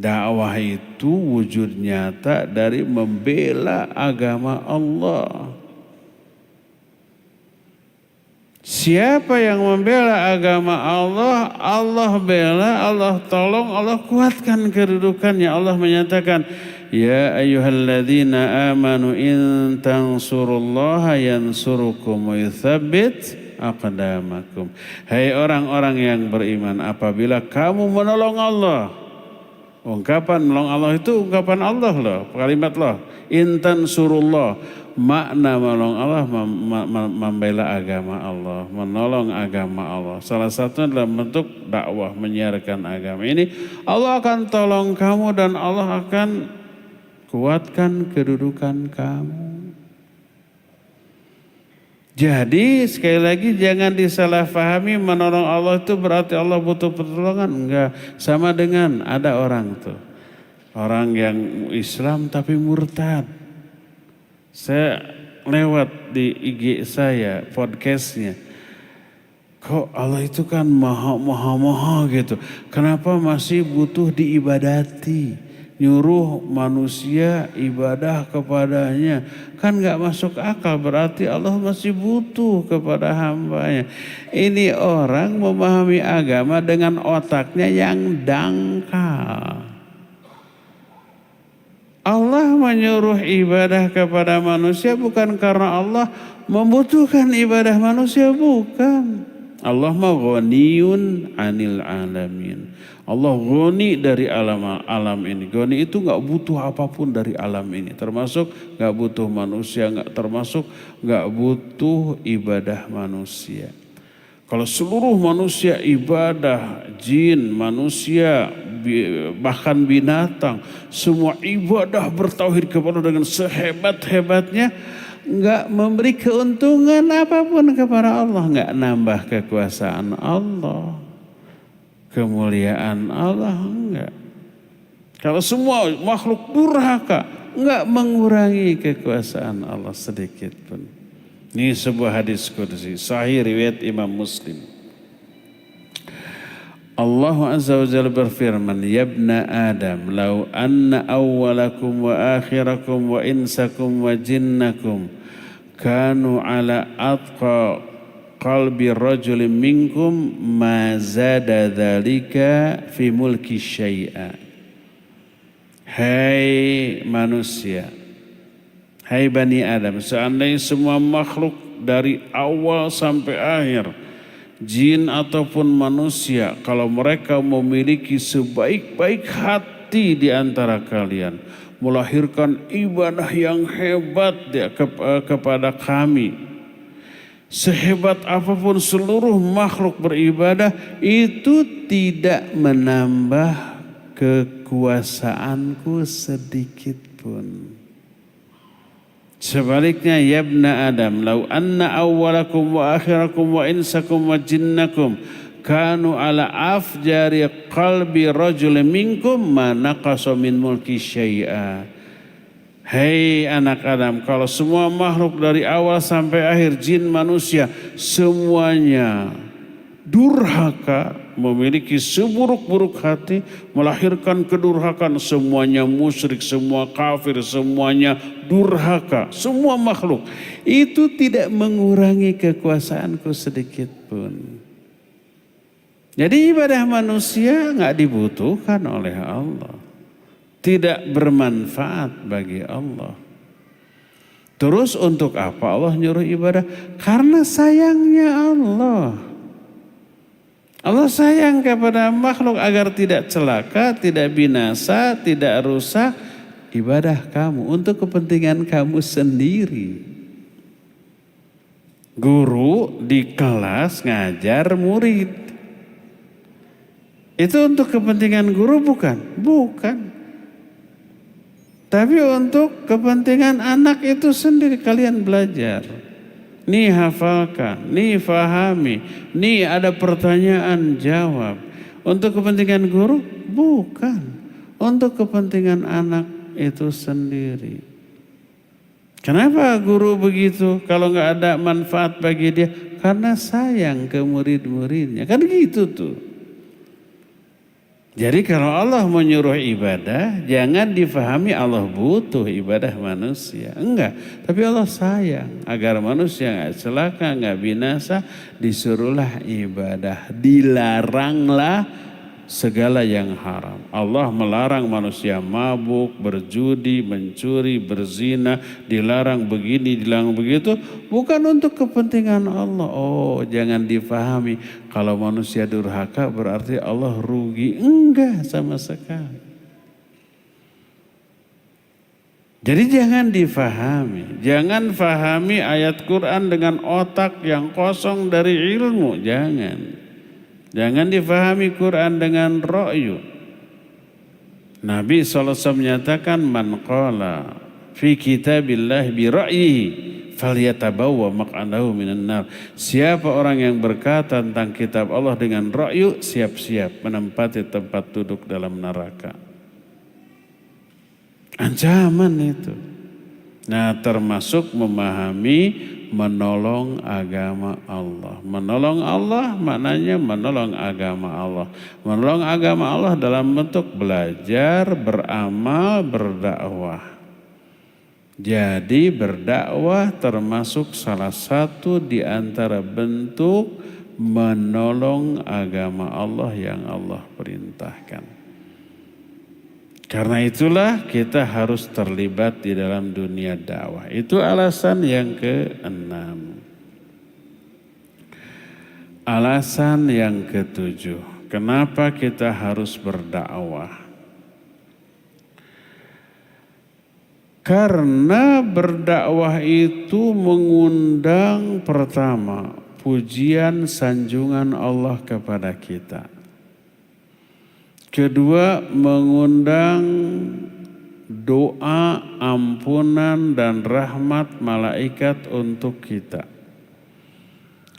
Dakwah itu wujud nyata dari membela agama Allah. Siapa yang membela agama Allah, Allah bela, Allah tolong, Allah kuatkan kedudukannya. Allah menyatakan, ya ayyuhalladzina amanu in tansurullaha yansurukum wa yuthabbit aqdamakum. Hai orang-orang yang beriman, apabila kamu menolong Allah. Ungkapan menolong Allah itu ungkapan Allah loh, kalimat loh. In tansurullah, makna menolong Allah, membela agama Allah, menolong agama Allah. Salah satunya dalam bentuk dakwah, menyiarkan agama ini. Allah akan tolong kamu dan Allah akan kuatkan kedudukan kamu. Jadi sekali lagi jangan disalahpahami menolong Allah itu berarti Allah butuh pertolongan. Enggak, sama dengan ada orang tuh, orang yang Islam tapi murtad. Saya lewat di IG saya podcastnya, Kok Allah itu kan maha gitu. Kenapa masih butuh diibadati? Nyuruh manusia ibadah kepadanya. Kan gak masuk akal, berarti Allah masih butuh kepada hambanya. Ini orang memahami agama dengan otaknya yang dangkal. Allah menyuruh ibadah kepada manusia bukan karena Allah membutuhkan ibadah manusia, bukan. Allah mah ghaniyun 'anil alamin. Allah ghani dari alam ini. Ghani itu enggak butuh apapun dari alam ini, termasuk enggak butuh manusia, termasuk enggak butuh ibadah manusia. Kalau seluruh manusia ibadah, jin, manusia, bahkan binatang, semua ibadah bertauhid kepada dengan sehebat-hebatnya, enggak memberi keuntungan apapun kepada Allah, enggak nambah kekuasaan Allah, kemuliaan Allah, enggak. Kalau semua makhluk durhaka, enggak mengurangi kekuasaan Allah sedikit pun. Ini sebuah hadis qudsi sahih riwayat Imam Muslim. Allah Azza wa Jalla berfirman, "Ya ibna Adam, law anna awwalakum wa akhirakum wa insakum wa jinnakum kanu ala atqa qalbi rajulin minkum ma zada dzalika fi mulki syai'a." Hai manusia, hai Bani Adam, seandainya semua makhluk dari awal sampai akhir, jin ataupun manusia, kalau mereka memiliki sebaik-baik hati di antara kalian, melahirkan ibadah yang hebat kepada kami, sehebat apapun seluruh makhluk beribadah, itu tidak menambah kekuasaanku sedikit pun. Sebaliknya, ya ibna Adam, law anna awwalakum wa akhirakum wa insakum wa jinnakum kanu ala afjari qalbi rajulin minkum ma naqasa min mulki syai'a. Hei anak Adam, kalau semua makhluk dari awal sampai akhir, jin, manusia, semuanya durhaka, memiliki seburuk-buruk hati, melahirkan kedurhakaan, semuanya musyrik, semua kafir, semuanya durhaka, semua makhluk, itu tidak mengurangi kekuasaanku sedikit pun. Jadi ibadah manusia nggak dibutuhkan oleh Allah, tidak bermanfaat bagi Allah. Terus untuk apa Allah nyuruh ibadah? Karena sayangnya Allah. Allah sayang kepada makhluk agar tidak celaka, tidak binasa, tidak rusak. Ibadah kamu untuk kepentingan kamu sendiri. Guru di kelas ngajar murid, itu untuk kepentingan guru bukan? Bukan. Tapi untuk kepentingan anak itu sendiri, kalian belajar. Nih hafalkan, nih fahami, nih ada pertanyaan jawab. Untuk kepentingan guru? Bukan. Untuk kepentingan anak itu sendiri. Kenapa guru begitu? Kalau nggak ada manfaat bagi dia, karena sayang ke murid-muridnya. Kan gitu tuh. Jadi kalau Allah menyuruh ibadah, jangan difahami Allah butuh ibadah manusia. Enggak, tapi Allah sayang agar manusia enggak celaka, enggak binasa, disuruhlah ibadah. Dilaranglah segala yang haram. Allah melarang manusia mabuk, berjudi, mencuri, berzina, dilarang begini, dilarang begitu, bukan untuk kepentingan Allah. Oh, jangan difahami kalau manusia durhaka berarti Allah rugi. Enggak sama sekali. Jadi jangan difahami, jangan fahami ayat Quran dengan otak yang kosong dari ilmu, jangan. Jangan difahami Quran dengan ra'yu. Nabi SAW menyatakan, man qala fi kitabillah bi ra'yihi falyatabawwa maq'adahu minan nar. Siapa orang yang berkata tentang kitab Allah dengan ra'yu, siap-siap menempati tempat duduk dalam neraka. Ancaman itu. Nah, termasuk memahami menolong agama Allah. Menolong Allah maknanya menolong agama Allah. Menolong agama Allah dalam bentuk belajar, beramal, berdakwah. Jadi berdakwah termasuk salah satu di antara bentuk menolong agama Allah yang Allah perintahkan. Karena itulah kita harus terlibat di dalam dunia dakwah. Itu alasan yang keenam. Alasan yang ketujuh, kenapa kita harus berdakwah? Karena berdakwah itu mengundang pertama pujian sanjungan Allah kepada kita. Kedua, mengundang doa ampunan dan rahmat malaikat untuk kita.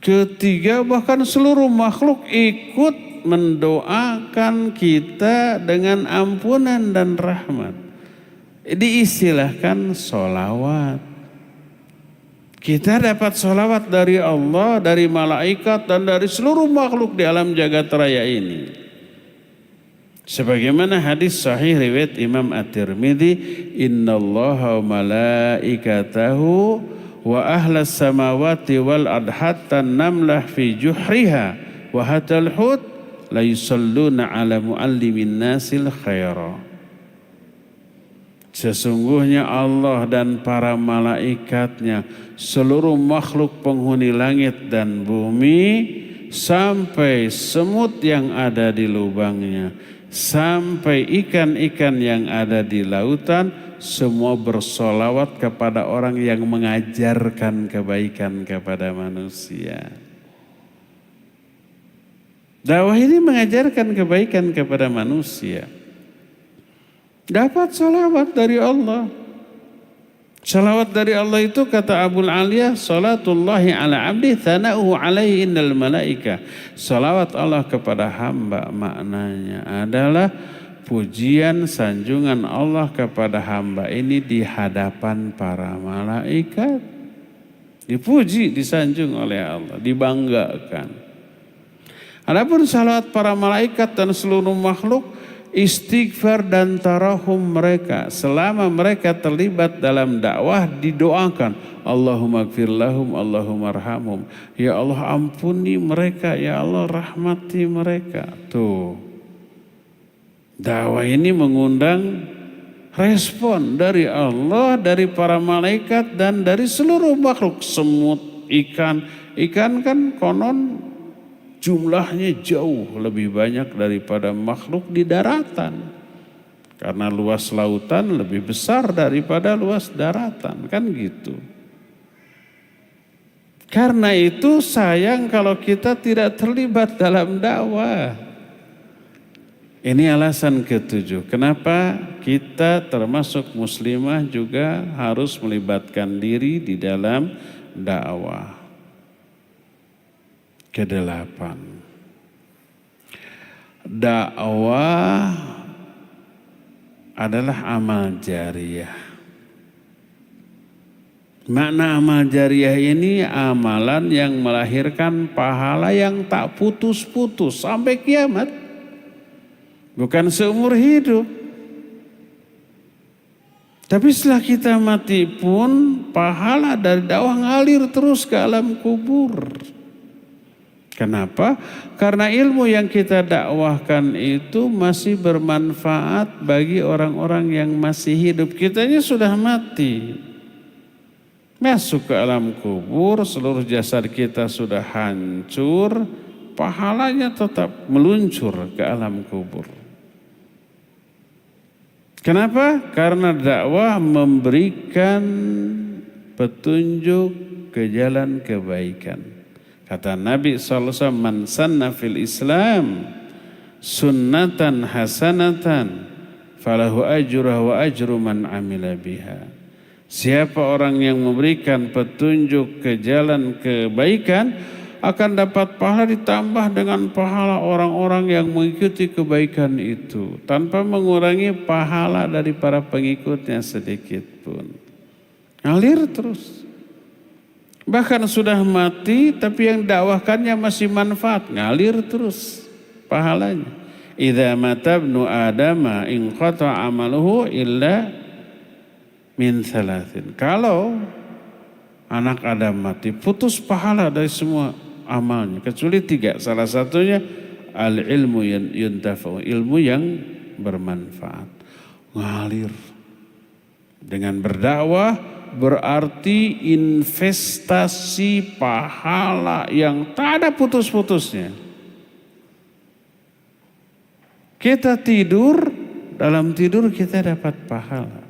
Ketiga, bahkan seluruh makhluk ikut mendoakan kita dengan ampunan dan rahmat. Diistilahkan sholawat. Kita dapat sholawat dari Allah, dari malaikat, dan dari seluruh makhluk di alam jagat raya ini. Sebagaimana hadis sahih riwayat Imam At-Tirmidzi, innallaha wa malaikatahu wa ahlas samawati wal adhatan namlah fi juhriha wa hatal hut la yusalluna ala muallimin nasil khaira. Sesungguhnya Allah dan para malaikatnya, seluruh makhluk penghuni langit dan bumi, sampai semut yang ada di lubangnya, sampai ikan-ikan yang ada di lautan, semua bersolawat kepada orang yang mengajarkan kebaikan kepada manusia. Dakwah ini mengajarkan kebaikan kepada manusia. Dapat salawat dari Allah. Salawat dari Allah itu kata Abul Aliyah, salatullahi ala abdi thana'uhu alaihi innal malaika. Salawat Allah kepada hamba maknanya adalah pujian sanjungan Allah kepada hamba ini di hadapan para malaikat. Dipuji, disanjung oleh Allah, dibanggakan. Adapun salawat para malaikat dan seluruh makhluk, istighfar dan tarahum mereka selama mereka terlibat dalam dakwah didoakan, Allahumma gfir lahum, Allahumma arhamhum. Ya Allah ampuni mereka, ya Allah rahmati mereka. Tuh, dakwah ini mengundang respon dari Allah, dari para malaikat dan dari seluruh makhluk. Semut, ikan kan konon jumlahnya jauh lebih banyak daripada makhluk di daratan. Karena luas lautan lebih besar daripada luas daratan, kan gitu. Karena itu sayang kalau kita tidak terlibat dalam dakwah. Ini alasan ketujuh, kenapa kita termasuk muslimah juga harus melibatkan diri di dalam dakwah. Kedelapan, dakwah adalah amal jariyah. Makna amal jariyah ini amalan yang melahirkan pahala yang tak putus-putus sampai kiamat. Bukan seumur hidup. Tapi setelah kita mati pun pahala dari dakwah ngalir terus ke alam kubur. Kenapa? Karena ilmu yang kita dakwahkan itu masih bermanfaat bagi orang-orang yang masih hidup. Kitanya sudah mati. Masuk ke alam kubur, seluruh jasad kita sudah hancur, pahalanya tetap meluncur ke alam kubur. Kenapa? Karena dakwah memberikan petunjuk ke jalan kebaikan. Kata Nabi SAW, man sanna fil Islam sunnatan hasanatan falahu ajruha wa ajru man amila biha. Siapa orang yang memberikan petunjuk ke jalan kebaikan akan dapat pahala ditambah dengan pahala orang-orang yang mengikuti kebaikan itu tanpa mengurangi pahala dari para pengikutnya sedikit pun. ngalir terus. Bahkan sudah mati tapi yang dakwahkannya masih manfaat, ngalir terus pahalanya. Idza mata ibnu adama in qata amaluhu illa min thalathin. Kalau anak Adam mati, putus pahala dari semua amalnya kecuali 3. Salah satunya al ilmu yuntafa'u, ilmu yang bermanfaat. Ngalir. Dengan berdakwah berarti investasi pahala yang tak ada putus-putusnya. Kita tidur, dalam tidur kita dapat pahala.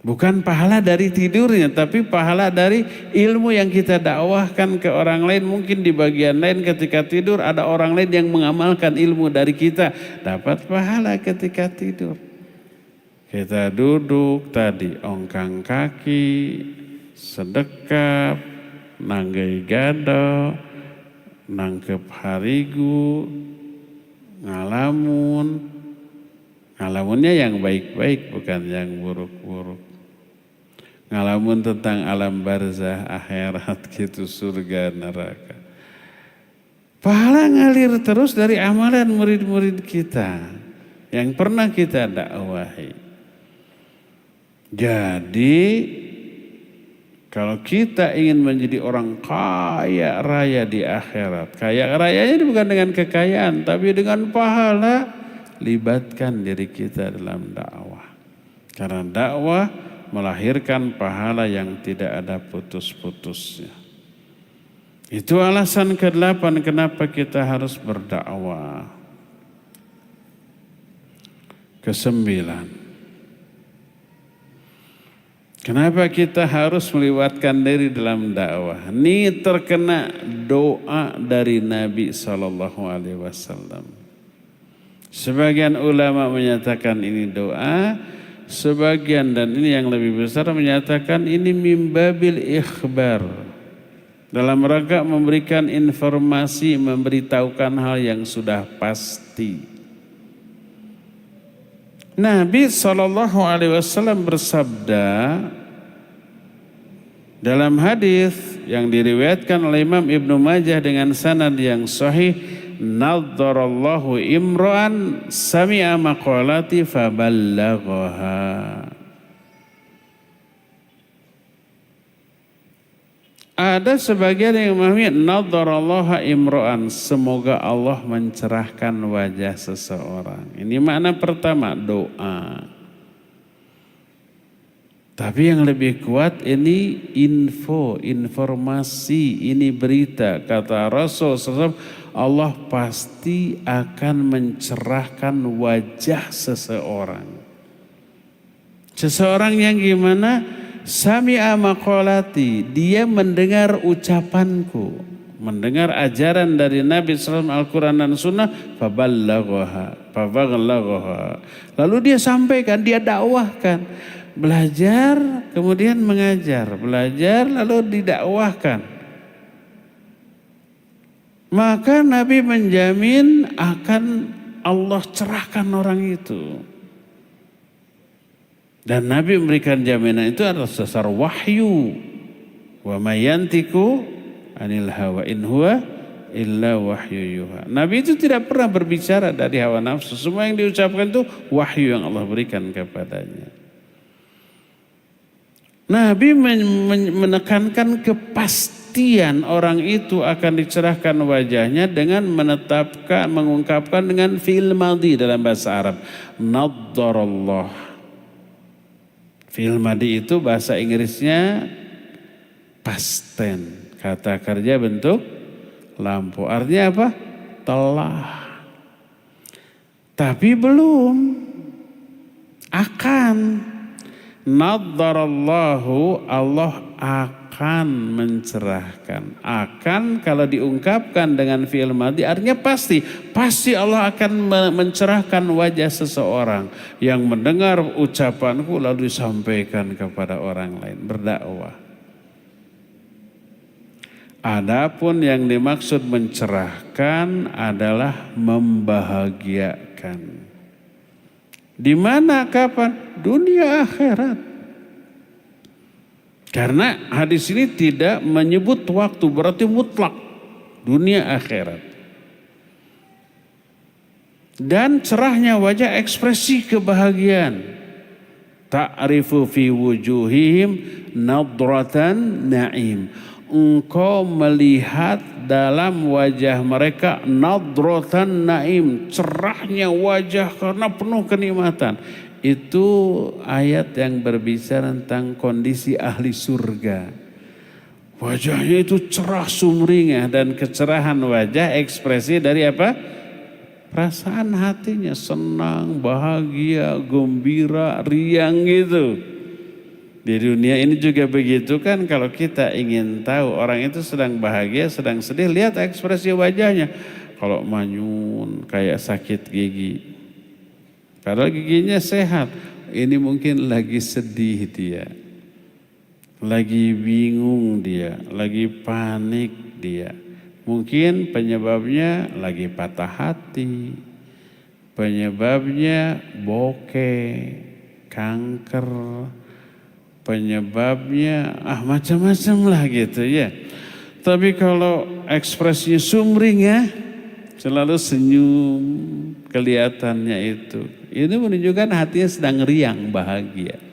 Bukan pahala dari tidurnya, tapi pahala dari ilmu yang kita dakwahkan ke orang lain. Mungkin di bagian lain ketika tidur ada orang lain yang mengamalkan ilmu dari kita, dapat pahala ketika tidur. Kita duduk tadi, ongkang kaki, sedekap, nanggai gado, nangkep harigu, ngalamunnya yang baik-baik bukan yang buruk-buruk. Ngalamun tentang alam barzah, akhirat gitu, surga, neraka. Pahala ngalir terus dari amalan murid-murid kita yang pernah kita dakwahi. Jadi kalau kita ingin menjadi orang kaya raya di akhirat, kaya rayanya bukan dengan kekayaan tapi dengan pahala, libatkan diri kita dalam dakwah. Karena dakwah melahirkan pahala yang tidak ada putus-putusnya. Itu alasan ke-8 kenapa kita harus berdakwah. Ke-9, kenapa kita harus melibatkan diri dalam dakwah? Ini terkena doa dari Nabi SAW. Sebagian ulama menyatakan ini doa, sebagian dan ini yang lebih besar menyatakan ini mimbabil ikhbar, dalam rangka memberikan informasi, memberitahukan hal yang sudah pasti. Nabi SAW bersabda dalam hadis yang diriwayatkan oleh Imam Ibnu Majah dengan sanad yang sahih, nadharallahu imra'an sami'a maqalati faballaghaha. Ada sebagian yang memahami nadharallahu imra'an, semoga Allah mencerahkan wajah seseorang. Ini makna pertama, doa. Tapi yang lebih kuat ini informasi, ini berita. Kata Rasul SAW, Allah pasti akan mencerahkan wajah seseorang. Seseorang yang gimana? Sami'a maqalati, dia mendengar ucapanku, mendengar ajaran dari Nabi SAW, Al-Quran dan Sunnah, faballaghaha. Lalu dia sampaikan, dia dakwahkan. Belajar, kemudian mengajar. Belajar, lalu didakwahkan. Maka Nabi menjamin akan Allah cerahkan orang itu. Dan Nabi memberikan jaminan itu adalah dasar wahyu. Wa may yantiqu anil hawa in huwa illa wahyu yuha. Nabi itu tidak pernah berbicara dari hawa nafsu. Semua yang diucapkan itu wahyu yang Allah berikan kepadanya. Nabi menekankan kepastian orang itu akan dicerahkan wajahnya dengan menetapkan, mengungkapkan dengan fi'il madhi dalam bahasa Arab. Nadharallah. Fi'il madhi itu bahasa Inggrisnya past tense. Kata kerja bentuk lampu. Artinya apa? Telah. Tapi belum. Akan. Nadharallahu, Allah akan mencerahkan. Akan kalau diungkapkan dengan fi'il madhi artinya pasti. Pasti Allah akan mencerahkan wajah seseorang yang mendengar ucapanku lalu disampaikan kepada orang lain, berdakwah. Adapun yang dimaksud mencerahkan adalah membahagiakan. Di mana, kapan? Dunia akhirat. Karena hadis ini tidak menyebut waktu, berarti mutlak dunia akhirat. Dan cerahnya wajah, ekspresi kebahagiaan. Ta'rifu fi wujuhihim nadratan na'im. Engkau melihat dalam wajah mereka nadratan na'im, cerahnya wajah karena penuh kenikmatan. Itu ayat yang berbicara tentang kondisi ahli surga. Wajahnya itu cerah sumringah, dan kecerahan wajah ekspresi dari apa? Perasaan hatinya, senang, bahagia, gembira, riang gitu. Di dunia ini juga begitu kan, kalau kita ingin tahu orang itu sedang bahagia, sedang sedih, lihat ekspresi wajahnya. Kalau manyun kayak sakit gigi, padahal giginya sehat, ini mungkin lagi sedih dia, lagi bingung dia, lagi panik dia. Mungkin penyebabnya lagi patah hati, penyebabnya bokeh, kanker, penyebabnya macam-macam lah gitu ya. Tapi kalau ekspresinya sumringah, selalu senyum, kelihatannya itu, ini menunjukkan hatinya sedang riang, bahagia.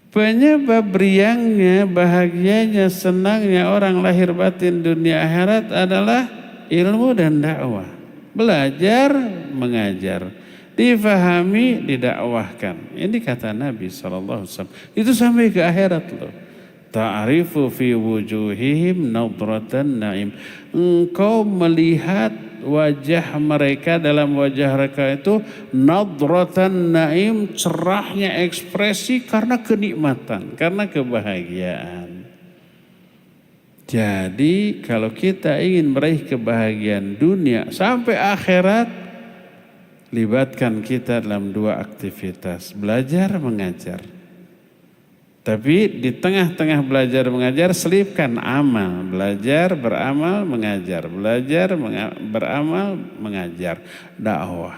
Penyebab riangnya, bahagianya, senangnya orang lahir batin dunia akhirat adalah ilmu dan dakwah. Belajar, mengajar, difahami, didakwahkan. Ini kata Nabi SAW. Itu sampai ke akhirat loh. Ta'rifu fi wujuhihim nadratan na'im. Engkau melihat wajah mereka, dalam wajah mereka itu nadratan na'im, cerahnya ekspresi karena kenikmatan, karena kebahagiaan. Jadi kalau kita ingin meraih kebahagiaan dunia sampai akhirat, libatkan kita dalam dua aktivitas, belajar, mengajar. Tapi di tengah-tengah belajar mengajar selipkan amal, belajar, beramal, mengajar, belajar, beramal, mengajar, dakwah.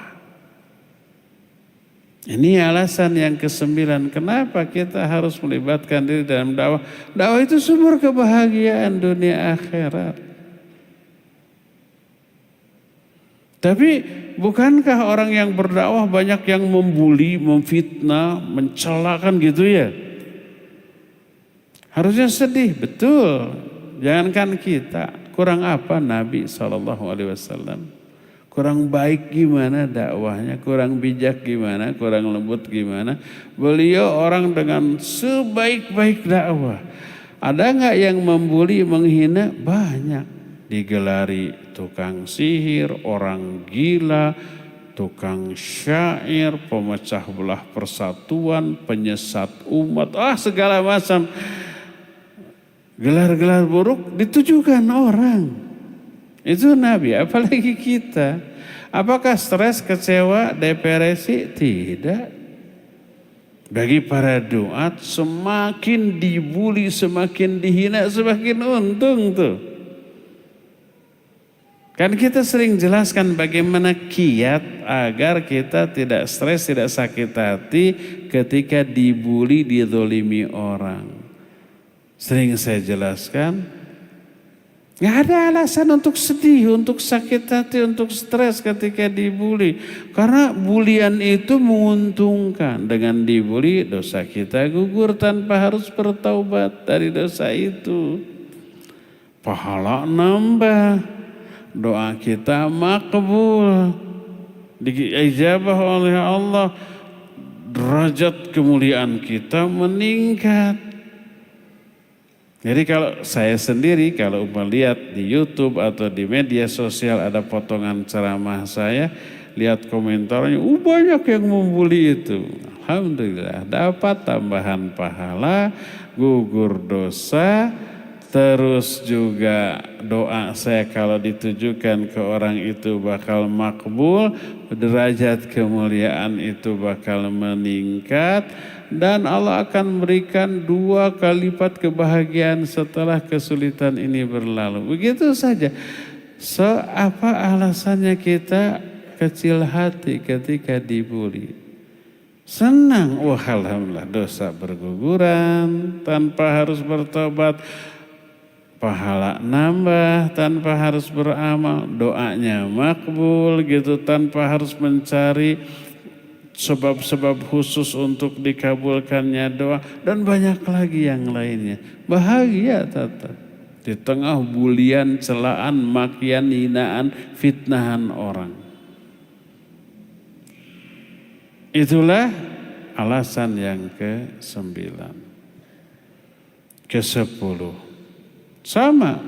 Ini alasan yang ke-9 kenapa kita harus melibatkan diri dalam dakwah. Dakwah itu sumber kebahagiaan dunia akhirat. Tapi bukankah orang yang berdakwah banyak yang membuli, memfitnah, mencelakan gitu ya? Harusnya sedih, betul. Jangankan kita, kurang apa Nabi SAW? Kurang baik gimana dakwahnya, kurang bijak gimana, kurang lembut gimana. Beliau orang dengan sebaik-baik dakwah. Ada nggak yang membuli, menghina? Banyak. Digelari tukang sihir, orang gila, tukang syair, pemecah belah persatuan, penyesat umat, segala macam. Gelar-gelar buruk ditujukan orang. Itu Nabi, apalagi kita. Apakah stres, kecewa, depresi? Tidak. Bagi para duat, semakin dibuli, semakin dihina, semakin untung tuh. Kan kita sering jelaskan bagaimana kiat agar kita tidak stres, tidak sakit hati ketika dibuli, dizolimi orang. Sering saya jelaskan, gak ada alasan untuk sedih, untuk sakit hati, untuk stres ketika dibuli. Karena bulian itu menguntungkan. Dengan dibuli, dosa kita gugur tanpa harus bertaubat dari dosa itu. Pahala nambah, doa kita makbul, diijabah oleh Allah, derajat kemuliaan kita meningkat. Jadi kalau saya sendiri, kalau melihat di YouTube atau di media sosial ada potongan ceramah saya, lihat komentarnya, banyak yang membuli itu. Alhamdulillah, dapat tambahan pahala, gugur dosa, terus juga doa saya kalau ditujukan ke orang itu bakal makbul, derajat kemuliaan itu bakal meningkat. Dan Allah akan memberikan 2 kali lipat kebahagiaan setelah kesulitan ini berlalu. Begitu saja. Apa alasannya kita kecil hati ketika dibuli? Senang, wah alhamdulillah dosa berguguran tanpa harus bertobat, pahala nambah tanpa harus beramal, doanya makbul gitu tanpa harus mencari sebab-sebab khusus untuk dikabulkannya doa, dan banyak lagi yang lainnya. Bahagia tetap di tengah bulian, celaan, makian, hinaan, fitnahan orang. Itulah alasan yang ke-9. Ke-10 sama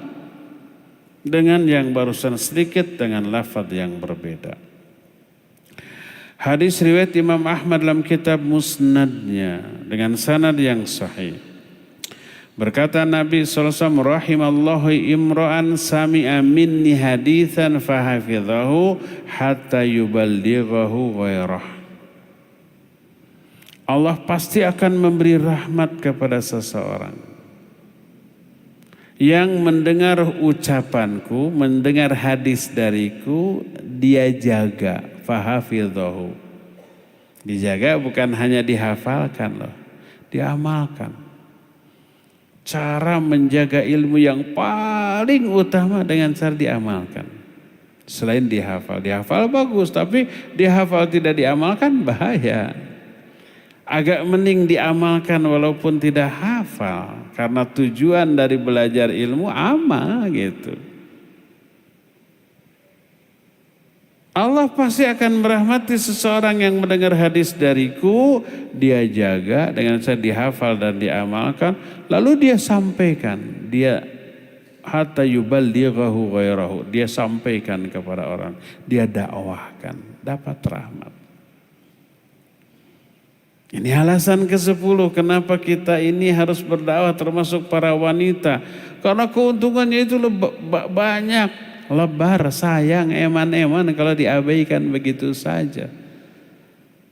dengan yang barusan, sedikit dengan lafaz yang berbeda. Hadis riwayat Imam Ahmad dalam kitab Musnadnya dengan sanad yang sahih. Berkata Nabi SAW, rahimallahu imra'an sami'a minni hadithan fahafidhahu hatta yuballighahu ghairah. Allah pasti akan memberi rahmat kepada seseorang yang mendengar ucapanku, mendengar hadis dariku, dia jaga, fahafidhahu. Dijaga bukan hanya dihafalkan loh, diamalkan. Cara menjaga ilmu yang paling utama dengan cara diamalkan. Selain dihafal, dihafal bagus, tapi dihafal tidak diamalkan bahaya. Agak mending diamalkan walaupun tidak hafal, karena tujuan dari belajar ilmu amal gitu. Allah pasti akan merahmati seseorang yang mendengar hadis dariku, dia jaga dengan saya dihafal dan diamalkan, lalu dia sampaikan, dia hatta yuballighahu ghairahu, dia sampaikan kepada orang, dia dakwahkan, dapat rahmat. Ini alasan ke-10 kenapa kita ini harus berdakwah, termasuk para wanita. Karena keuntungannya itu banyak, lebar, sayang, eman-eman kalau diabaikan begitu saja.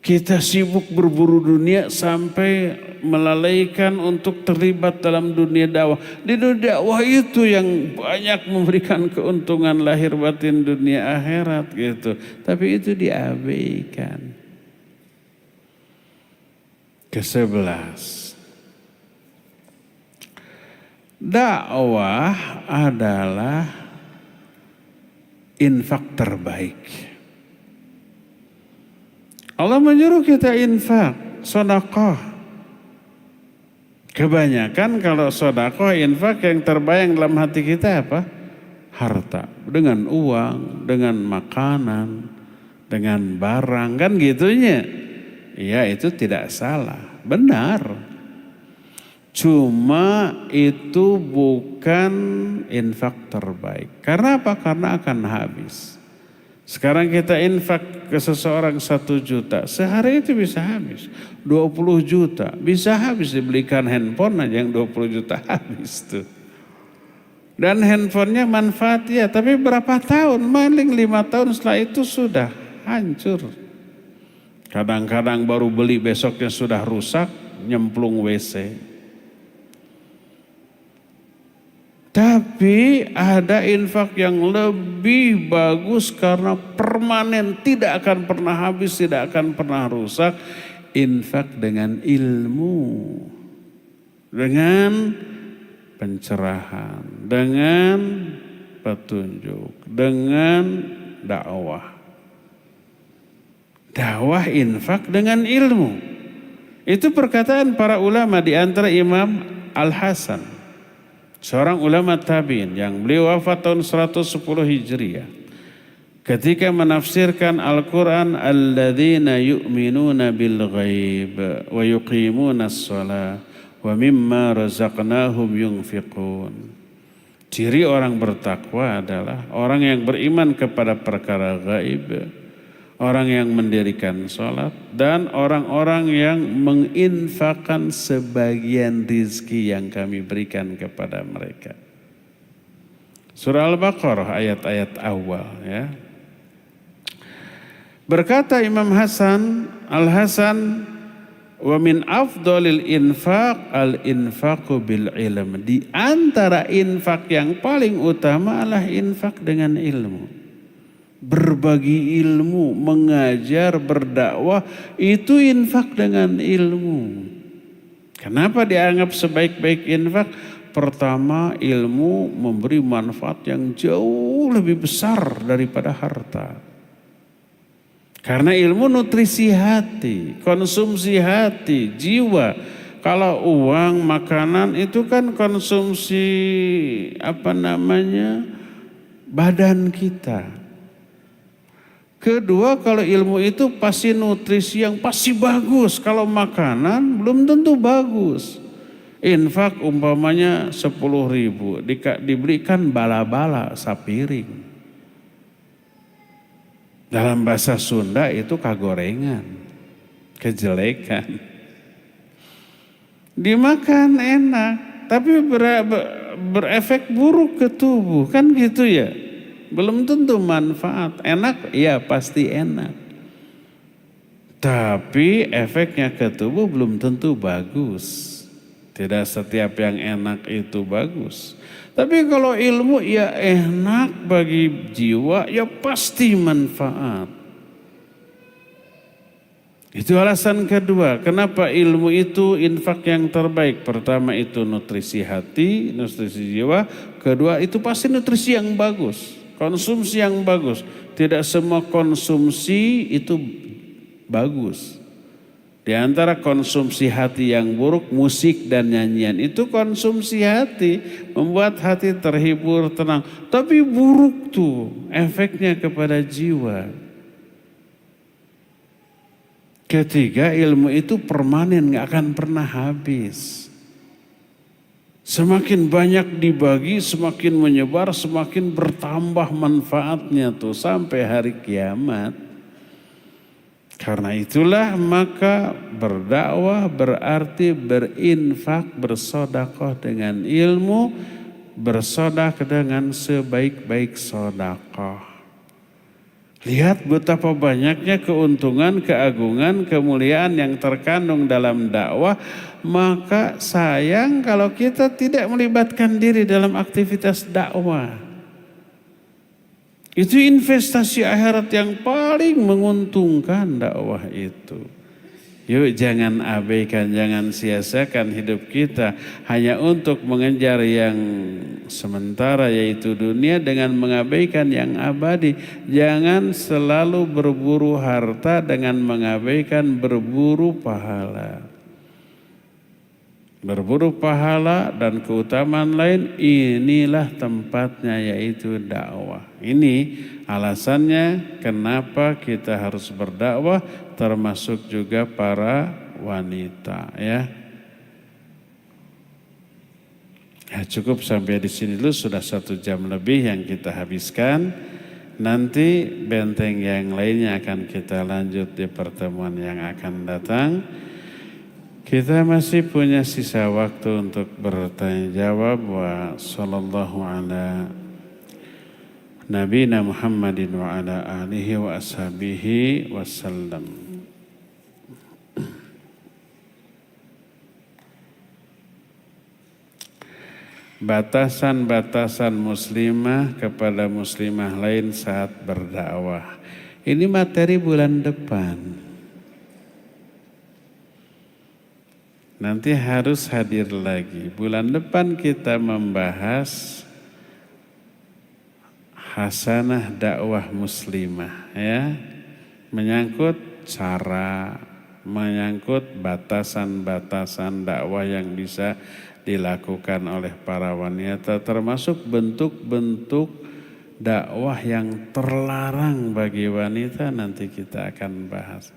Kita sibuk berburu dunia sampai melalaikan untuk terlibat dalam dunia dakwah. Di dunia dakwah itu yang banyak memberikan keuntungan lahir batin dunia akhirat gitu. Tapi itu diabaikan. Ke-11, dakwah adalah infak terbaik. Allah menyuruh kita infak, sedekah. Kebanyakan kalau sedekah, infak, yang terbayang dalam hati kita apa? Harta, dengan uang, dengan makanan, dengan barang, kan gitunya. Ya itu tidak salah, benar. Cuma itu bukan infak terbaik. Karena apa? Karena akan habis. Sekarang kita infak ke seseorang 1 juta, sehari itu bisa habis. 20 juta, bisa habis, dibelikan handphone aja yang 20 juta habis tuh. Dan handphonenya manfaat ya, tapi berapa tahun? Maling 5 tahun setelah itu sudah hancur. Kadang-kadang baru beli besoknya sudah rusak, nyemplung WC. Tapi ada infak yang lebih bagus karena permanen, tidak akan pernah habis, tidak akan pernah rusak. Infak dengan ilmu, dengan pencerahan, dengan petunjuk, dengan dakwah. Dakwah, infak dengan ilmu. Itu perkataan para ulama, di antara Imam Al-Hasan, seorang ulama tabi'in yang beliau wafat tahun 110 Hijriah. Ketika menafsirkan Al-Quran, alladzina yu'minuna bil ghaib wa yuqimuna as-salah wa mimma razaqnahum yunfiqun. Ciri orang bertakwa adalah orang yang beriman kepada perkara gaib, orang yang mendirikan sholat, dan orang-orang yang menginfakkan sebagian rizki yang kami berikan kepada mereka. Surah Al-Baqarah ayat-ayat awal ya. Berkata Imam Hasan, Al-Hasan, wa min afdolil infaq al-infaqu bil ilm. Di antara infak yang paling utama adalah infak dengan ilmu. berbagi ilmu, mengajar, berdakwah, itu infak dengan ilmu. Kenapa dianggap sebaik-baik infak? Pertama, ilmu memberi manfaat yang jauh lebih besar daripada harta. Karena ilmu nutrisi hati, konsumsi hati, jiwa. Kalau uang, makanan itu kan konsumsi badan kita. Kedua, kalau ilmu itu pasti nutrisi yang pasti bagus. Kalau makanan belum tentu bagus. Infak umpamanya 10.000 diberikan bala-bala sapiring. Dalam bahasa Sunda itu kagorengan, kejelekan. Dimakan enak, tapi berefek buruk ke tubuh, kan gitu ya. Belum tentu manfaat. Enak, ya pasti enak. Tapi efeknya ke tubuh belum tentu bagus. Tidak setiap yang enak itu bagus. Tapi kalau ilmu ya enak bagi jiwa, ya pasti manfaat. Itu alasan kedua, kenapa ilmu itu infak yang terbaik. Pertama itu nutrisi hati, nutrisi jiwa. Kedua itu pasti nutrisi yang bagus, konsumsi yang bagus. Tidak semua konsumsi itu bagus. Di antara konsumsi hati yang buruk, musik dan nyanyian. Itu konsumsi hati, membuat hati terhibur, tenang. Tapi buruk tuh efeknya kepada jiwa. Ketiga, ilmu itu permanen, gak akan pernah habis. Semakin banyak dibagi, semakin menyebar, semakin bertambah manfaatnya tuh sampai hari kiamat. Karena itulah maka berdakwah berarti berinfak, bersedekah dengan ilmu, bersedekah dengan sebaik-baik sedekah. Lihat betapa banyaknya keuntungan, keagungan, kemuliaan yang terkandung dalam dakwah. Maka sayang kalau kita tidak melibatkan diri dalam aktivitas dakwah. Itu investasi akhirat yang paling menguntungkan dakwah itu. Yuk jangan abaikan, jangan sia-siakan hidup kita hanya untuk mengejar yang sementara yaitu dunia dengan mengabaikan yang abadi. Jangan selalu berburu harta dengan mengabaikan berburu pahala. Berburu pahala dan keutamaan lain, inilah tempatnya yaitu dakwah. Ini alasannya kenapa kita harus berdakwah, termasuk juga para wanita ya. Ya cukup sampai di sini dulu, sudah 1 jam lebih yang kita habiskan. Nanti benteng yang lainnya akan kita lanjut di pertemuan yang akan datang. Kita masih punya sisa waktu untuk bertanya jawab. Wa sallallahu ala nabiyina Muhammadin wa ala alihi wa ashabihi wasallam. Batasan-batasan muslimah kepada muslimah lain saat berdakwah. Ini materi bulan depan. Nanti harus hadir lagi. Bulan depan kita membahas hasanah dakwah muslimah ya. Menyangkut cara, menyangkut batasan-batasan dakwah yang bisa dilakukan oleh para wanita, termasuk bentuk-bentuk dakwah yang terlarang bagi wanita, nanti kita akan bahas.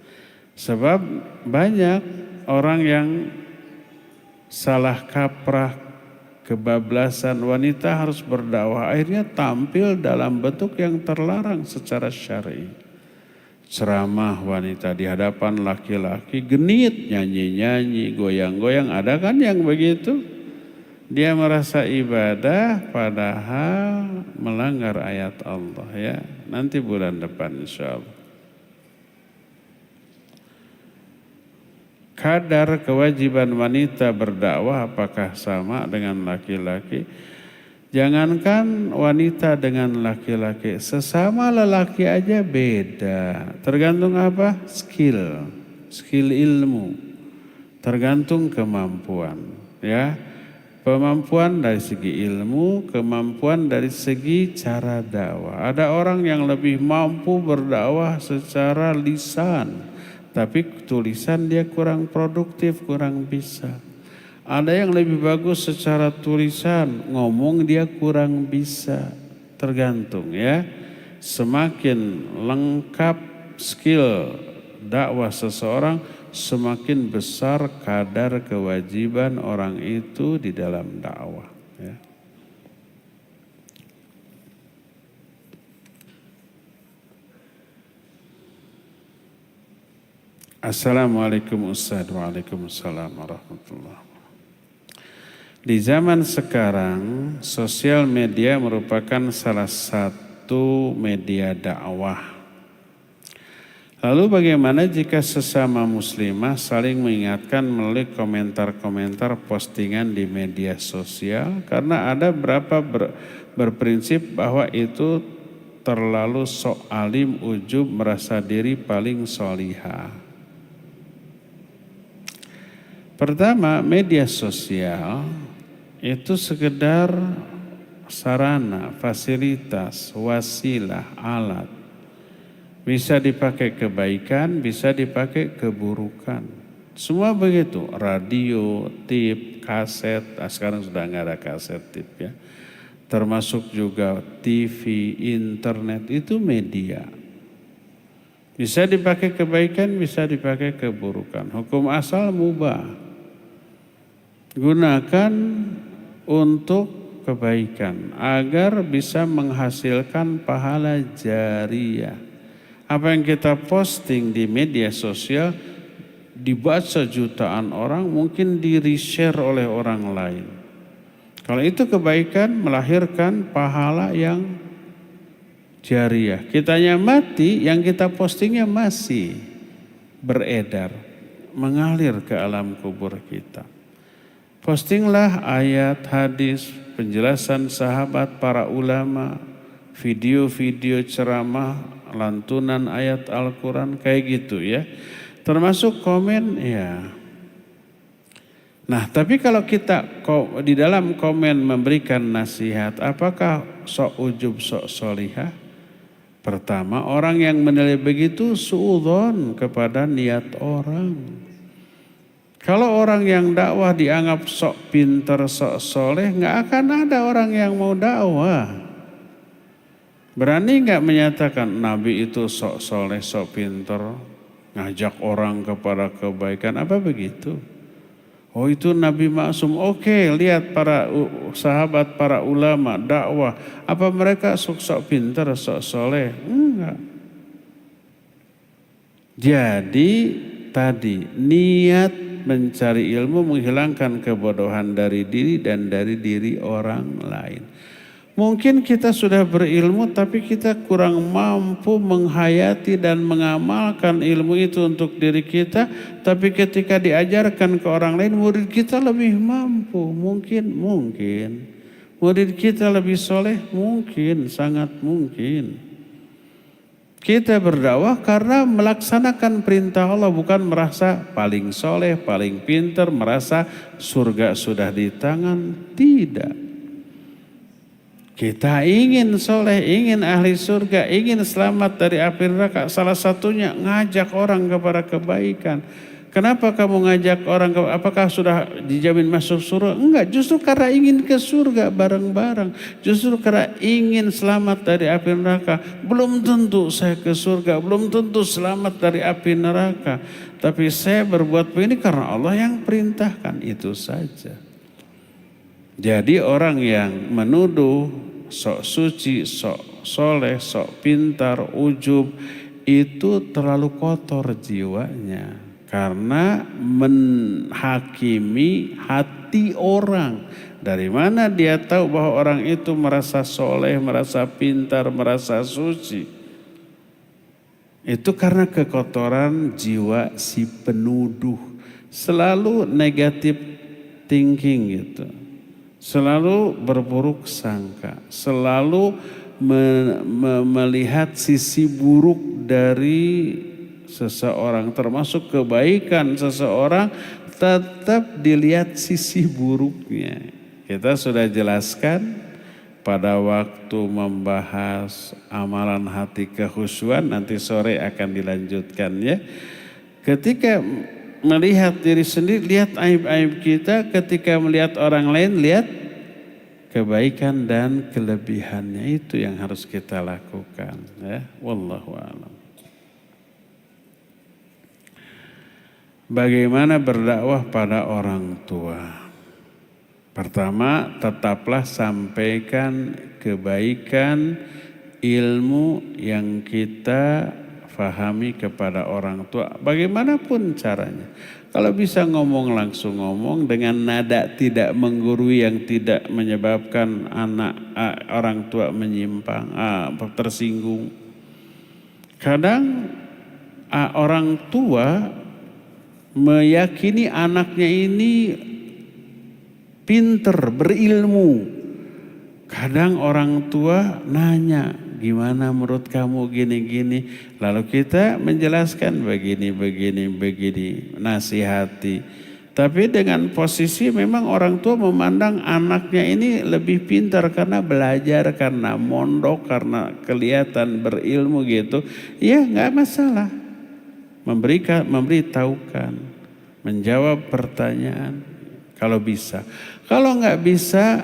Sebab banyak orang yang salah kaprah, kebablasan, wanita harus berdakwah, akhirnya tampil dalam bentuk yang terlarang secara syar'i. Ceramah wanita di hadapan laki-laki, genit, nyanyi-nyanyi, goyang-goyang, ada kan yang begitu? Dia merasa ibadah padahal melanggar ayat Allah ya. Nanti bulan depan insyaallah. Kadar kewajiban wanita berdakwah apakah sama dengan laki-laki? Jangankan wanita dengan laki-laki, sesama lelaki aja beda. Tergantung apa? Skill ilmu. Tergantung kemampuan, ya. Kemampuan dari segi ilmu, kemampuan dari segi cara dakwah. Ada orang yang lebih mampu berdakwah secara lisan, tapi tulisan dia kurang produktif, kurang bisa. Ada yang lebih bagus secara tulisan, ngomong dia kurang bisa. Tergantung, ya. Semakin lengkap skill dakwah seseorang, semakin besar kadar kewajiban orang itu di dalam dakwah, ya. Assalamualaikum Ustaz. Waalaikumsalam warahmatullahi wabarakatuh. Di zaman sekarang, sosial media merupakan salah satu media dakwah. Lalu bagaimana jika sesama muslimah saling mengingatkan melalui komentar-komentar postingan di media sosial? Karena ada beberapa berprinsip bahwa itu terlalu sok alim, ujub, merasa diri paling solihah. Pertama, media sosial itu sekedar sarana, fasilitas, wasilah, alat. Bisa dipakai kebaikan, bisa dipakai keburukan. Semua begitu, radio, tip, kaset, sekarang sudah nggak ada kaset tip, ya. Termasuk juga TV, internet, itu media. Bisa dipakai kebaikan, bisa dipakai keburukan. Hukum asal mubah. Gunakan untuk kebaikan agar bisa menghasilkan pahala jariyah. Apa yang kita posting di media sosial dibaca jutaan orang, mungkin di-reshare oleh orang lain. Kalau itu kebaikan, melahirkan pahala yang jariyah. Kitanya mati, yang kita postingnya masih beredar, mengalir ke alam kubur kita. Postinglah ayat, hadis, penjelasan sahabat, para ulama, video-video ceramah, lantunan ayat Al-Quran, kayak gitu, ya. Termasuk komen, ya. Nah, tapi kalau kita di dalam komen memberikan nasihat, apakah sok ujub, sok solihah? Pertama, orang yang menilai begitu suudzon kepada niat orang. Kalau orang yang dakwah dianggap sok pinter, sok soleh, nggak akan ada orang yang mau dakwah. Berani nggak menyatakan Nabi itu sok soleh, sok pinter, ngajak orang kepada kebaikan, apa begitu? Oh, itu Nabi maksum. Oke, lihat para sahabat, para ulama dakwah, apa mereka sok pinter, sok soleh? Enggak. Jadi tadi niat mencari ilmu menghilangkan kebodohan dari diri dan dari diri orang lain. Mungkin kita sudah berilmu tapi kita kurang mampu menghayati dan mengamalkan ilmu itu untuk diri kita. Tapi ketika diajarkan ke orang lain, murid kita lebih mampu. Mungkin. Murid kita lebih soleh, mungkin, sangat mungkin. Kita berdakwah karena melaksanakan perintah Allah, bukan merasa paling soleh, paling pintar, merasa surga sudah di tangan. Tidak. Kita ingin soleh, ingin ahli surga, ingin selamat dari api neraka. Salah satunya ngajak orang kepada kebaikan. Kenapa kamu ngajak orang, apakah sudah dijamin masuk surga? Enggak, justru karena ingin ke surga bareng-bareng. Justru karena ingin selamat dari api neraka. Belum tentu saya ke surga, belum tentu selamat dari api neraka. Tapi saya berbuat begini karena Allah yang perintahkan, itu saja. Jadi orang yang menuduh sok suci, sok soleh, sok pintar, ujub, itu terlalu kotor jiwanya. Karena menghakimi hati orang. Dari mana dia tahu bahwa orang itu merasa soleh, merasa pintar, merasa suci? Itu karena kekotoran jiwa si penuduh. Selalu negatif thinking gitu. selalu berburuk sangka, selalu melihat sisi buruk dari seseorang, termasuk kebaikan seseorang tetap dilihat sisi buruknya. Kita sudah jelaskan pada waktu membahas amalan hati kekhusyuan, nanti sore akan dilanjutkan ya. Ketika melihat diri sendiri, lihat aib-aib kita. Ketika melihat orang lain, lihat kebaikan dan kelebihannya. Itu yang harus kita lakukan ya. Wallahu a'lam. Bagaimana berdakwah pada orang tua? Pertama, tetaplah sampaikan kebaikan ilmu yang kita fahami kepada orang tua, bagaimanapun caranya. Kalau bisa ngomong langsung ngomong dengan nada tidak menggurui yang tidak menyebabkan orang tua menyimpang, tersinggung. Kadang orang tua meyakini anaknya ini pinter, berilmu. Kadang orang tua nanya, gimana menurut kamu gini-gini. Lalu kita menjelaskan begini, nasihati. Tapi dengan posisi memang orang tua memandang anaknya ini lebih pintar karena belajar, karena mondok, karena kelihatan berilmu gitu. Ya nggak masalah. Memberitahukan, menjawab pertanyaan kalau bisa. Kalau nggak bisa,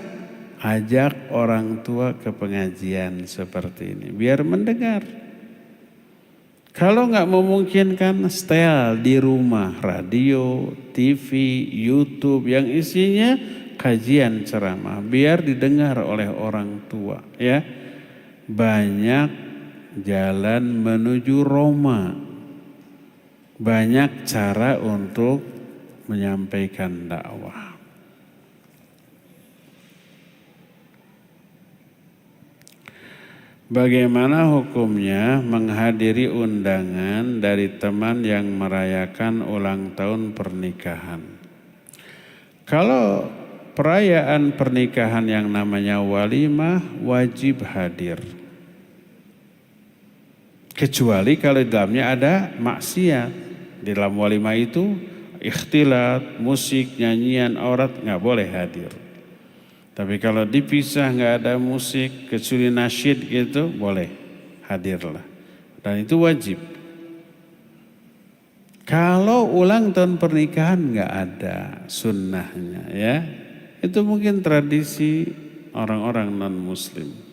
ajak orang tua ke pengajian seperti ini biar mendengar. Kalau nggak memungkinkan, setel di rumah, radio, TV, YouTube yang isinya kajian ceramah biar didengar oleh orang tua ya. Banyak jalan menuju Roma. Banyak cara untuk menyampaikan dakwah. Bagaimana hukumnya menghadiri undangan dari teman yang merayakan ulang tahun pernikahan? Kalau perayaan pernikahan yang namanya walimah, wajib hadir. Kecuali kalau di dalamnya ada maksiat. Di dalam walimah itu ikhtilat, musik, nyanyian, aurat nggak boleh hadir. Tapi kalau dipisah nggak ada musik, kecuali nasyid gitu boleh hadirlah. Dan itu wajib. Kalau ulang tahun pernikahan nggak ada sunnahnya ya. Itu mungkin tradisi orang-orang non-muslim.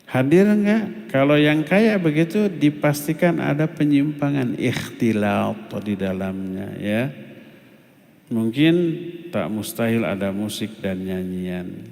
Hadir enggak? Kalau yang kayak begitu dipastikan ada penyimpangan ikhtilat di dalamnya ya. Mungkin tak mustahil ada musik dan nyanyian.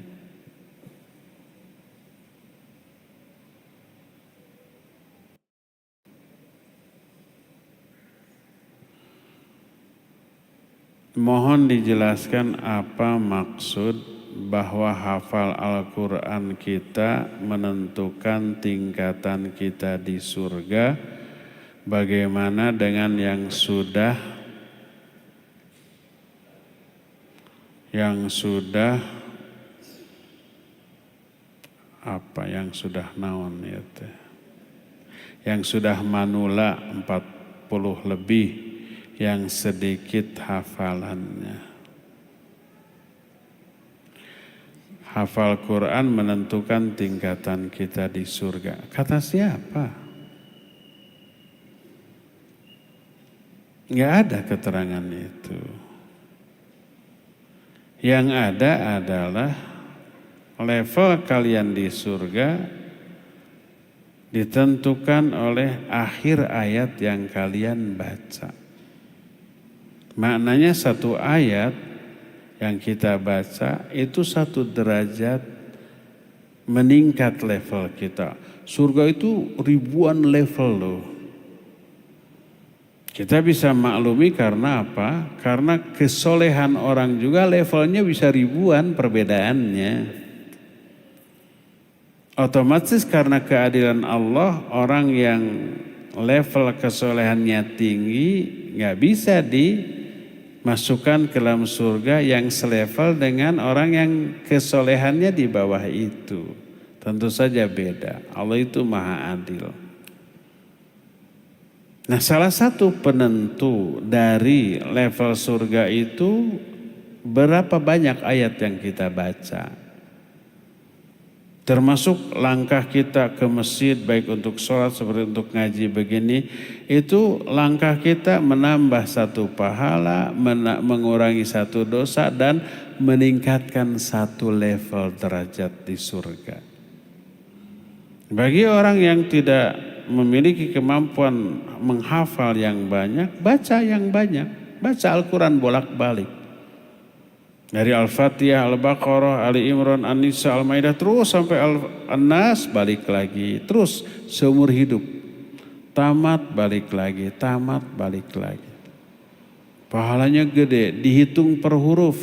Mohon dijelaskan apa maksud bahwa hafal Al-Quran kita menentukan tingkatan kita di surga. Bagaimana dengan yang sudah naon ya teh, yang sudah manula 40 lebih, yang sedikit hafalannya. Hafal Quran menentukan tingkatan kita di surga. Kata siapa? Nggak ada keterangan itu. Yang ada adalah level kalian di surga ditentukan oleh akhir ayat yang kalian baca. Maknanya satu ayat yang kita baca itu satu derajat meningkat level kita. Surga itu ribuan level loh. Kita bisa maklumi karena apa? Karena kesolehan orang juga levelnya bisa ribuan perbedaannya. Otomatis karena keadilan Allah, orang yang level kesolehannya tinggi nggak bisa masukkan ke dalam surga yang selevel dengan orang yang kesolehannya di bawah itu. Tentu saja beda. Allah itu maha adil. Nah, salah satu penentu dari level surga itu berapa banyak ayat yang kita baca. Termasuk langkah kita ke masjid baik untuk sholat seperti untuk ngaji begini, itu langkah kita menambah satu pahala, mengurangi satu dosa dan meningkatkan satu level derajat di surga. Bagi orang yang tidak memiliki kemampuan menghafal yang banyak, baca yang banyak, baca Al-Quran bolak-balik. Dari Al-Fatihah, Al-Baqarah, Ali Imran, An-Nisa, Al-Maidah, terus sampai An-Nas, balik lagi. Terus seumur hidup. Tamat, balik lagi. Tamat, balik lagi. Pahalanya gede, dihitung per huruf.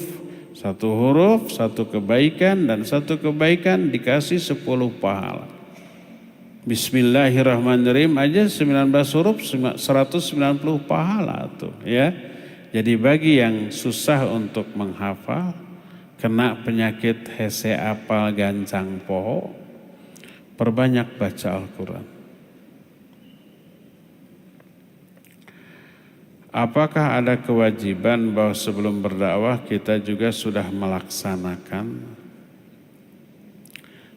Satu huruf, satu kebaikan, dan satu kebaikan dikasih 10 pahala. Bismillahirrahmanirrahim aja 19 huruf 190 pahala tuh ya. Jadi bagi yang susah untuk menghafal, kena penyakit hese apal gancang poho, perbanyak baca Al-Quran. Apakah ada kewajiban bahwa sebelum berdakwah kita juga sudah melaksanakan?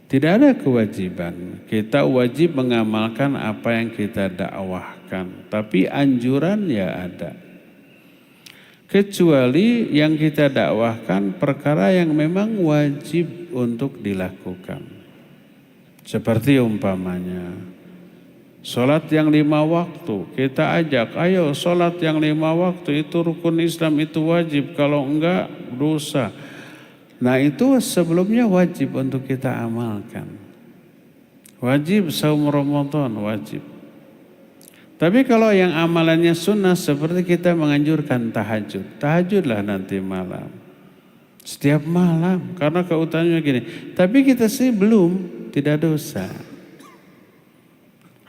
Tidak ada kewajiban. Kita wajib mengamalkan apa yang kita dakwahkan, tapi anjuran ya ada. Kecuali yang kita dakwahkan perkara yang memang wajib untuk dilakukan. Seperti umpamanya sholat yang 5 waktu, kita ajak, ayo sholat yang 5 waktu itu rukun Islam, itu wajib, kalau enggak dosa. Nah itu sebelumnya wajib untuk kita amalkan. Wajib saum Ramadan, wajib. Tapi kalau yang amalannya sunnah seperti kita menganjurkan tahajud. Tahajudlah nanti malam. Setiap malam. Karena keutamanya gini. Tapi kita sih belum, tidak dosa.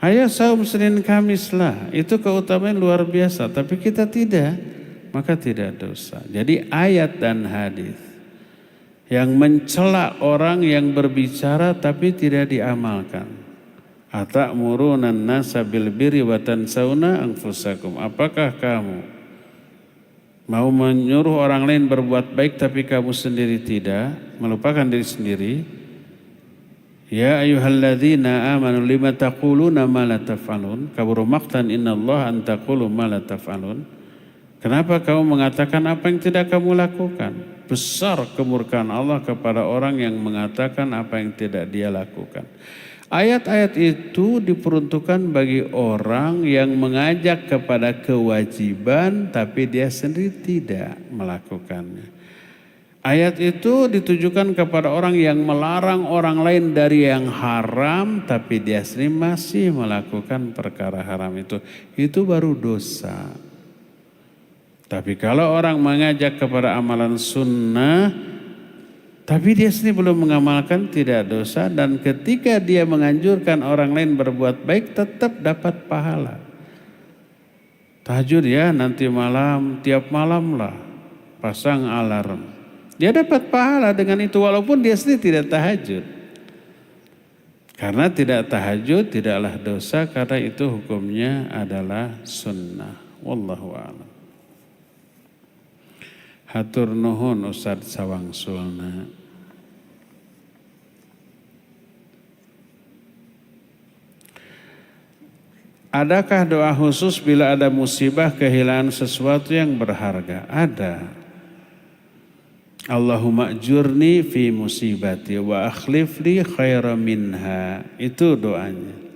Ayo saum Senin Kamis lah. Itu keutamaan luar biasa. Tapi kita tidak. Maka tidak dosa. Jadi ayat dan hadis yang mencela orang yang berbicara tapi tidak diamalkan. Atamuruna an-nasa bil birri wa tansawna anfusakum. Apakah kamu mau menyuruh orang lain berbuat baik tapi kamu sendiri tidak, melupakan diri sendiri? Ya ayyuhalladzina amanu lima taquluna ma la taf'alun? Kabura maqtan innallaha an taqulu ma la taf'alun. Kenapa kamu mengatakan apa yang tidak kamu lakukan? Besar kemurkaan Allah kepada orang yang mengatakan apa yang tidak dia lakukan. Ayat-ayat itu diperuntukkan bagi orang yang mengajak kepada kewajiban tapi dia sendiri tidak melakukannya. Ayat itu ditujukan kepada orang yang melarang orang lain dari yang haram tapi dia sendiri masih melakukan perkara haram itu. Itu baru dosa. Tapi kalau orang mengajak kepada amalan sunnah tapi dia sendiri belum mengamalkan, tidak dosa. Dan ketika dia menganjurkan orang lain berbuat baik, tetap dapat pahala. Tahajud ya nanti malam, tiap malam lah. Pasang alarm. Dia dapat pahala dengan itu walaupun dia sendiri tidak tahajud. Karena tidak tahajud tidaklah dosa, karena itu hukumnya adalah sunnah. Wallahu a'lam. Hatur nuhun Ustadz Sawangsulna. Adakah doa khusus bila ada musibah kehilangan sesuatu yang berharga? Ada. Allahumma ajurni fi musibati wa akhlif li khairan minha. Itu doanya.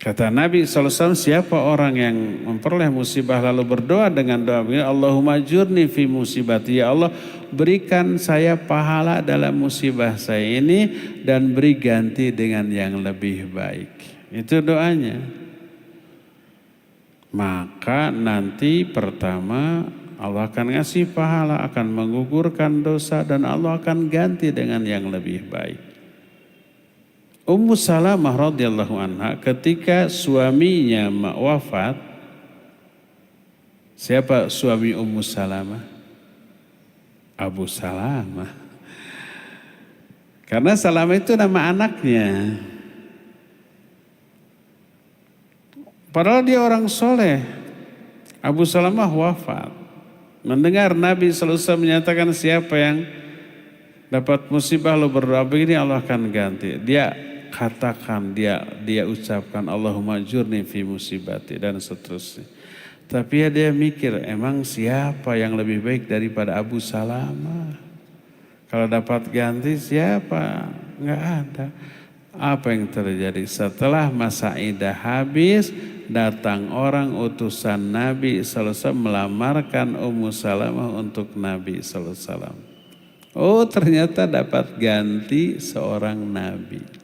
Kata Nabi SAW, siapa orang yang memperoleh musibah lalu berdoa dengan doa begini, Allahumma ajurni fi musibati, ya Allah berikan saya pahala dalam musibah saya ini dan beri ganti dengan yang lebih baik. Itu doanya. Maka nanti pertama Allah akan ngasih pahala, akan menggugurkan dosa dan Allah akan ganti dengan yang lebih baik. Ummu Salamah radhiyallahu anha ketika suaminya wafat, Siapa suami Ummu Salamah? Abu Salamah. Karena Salamah itu nama anaknya. Padahal dia orang soleh. Abu Salamah wafat. Mendengar Nabi SAW menyatakan siapa yang dapat musibah lo berdoa begini Allah akan ganti. Dia katakan, dia ucapkan Allahumma jurni fi musibati dan seterusnya. Tapi dia mikir emang siapa yang lebih baik daripada Abu Salamah? Kalau dapat ganti siapa? Enggak ada. Apa yang terjadi? Setelah masa iddah habis, datang orang utusan Nabi SAW melamarkan Ummu Salamah untuk Nabi SAW. Oh, ternyata dapat ganti seorang Nabi.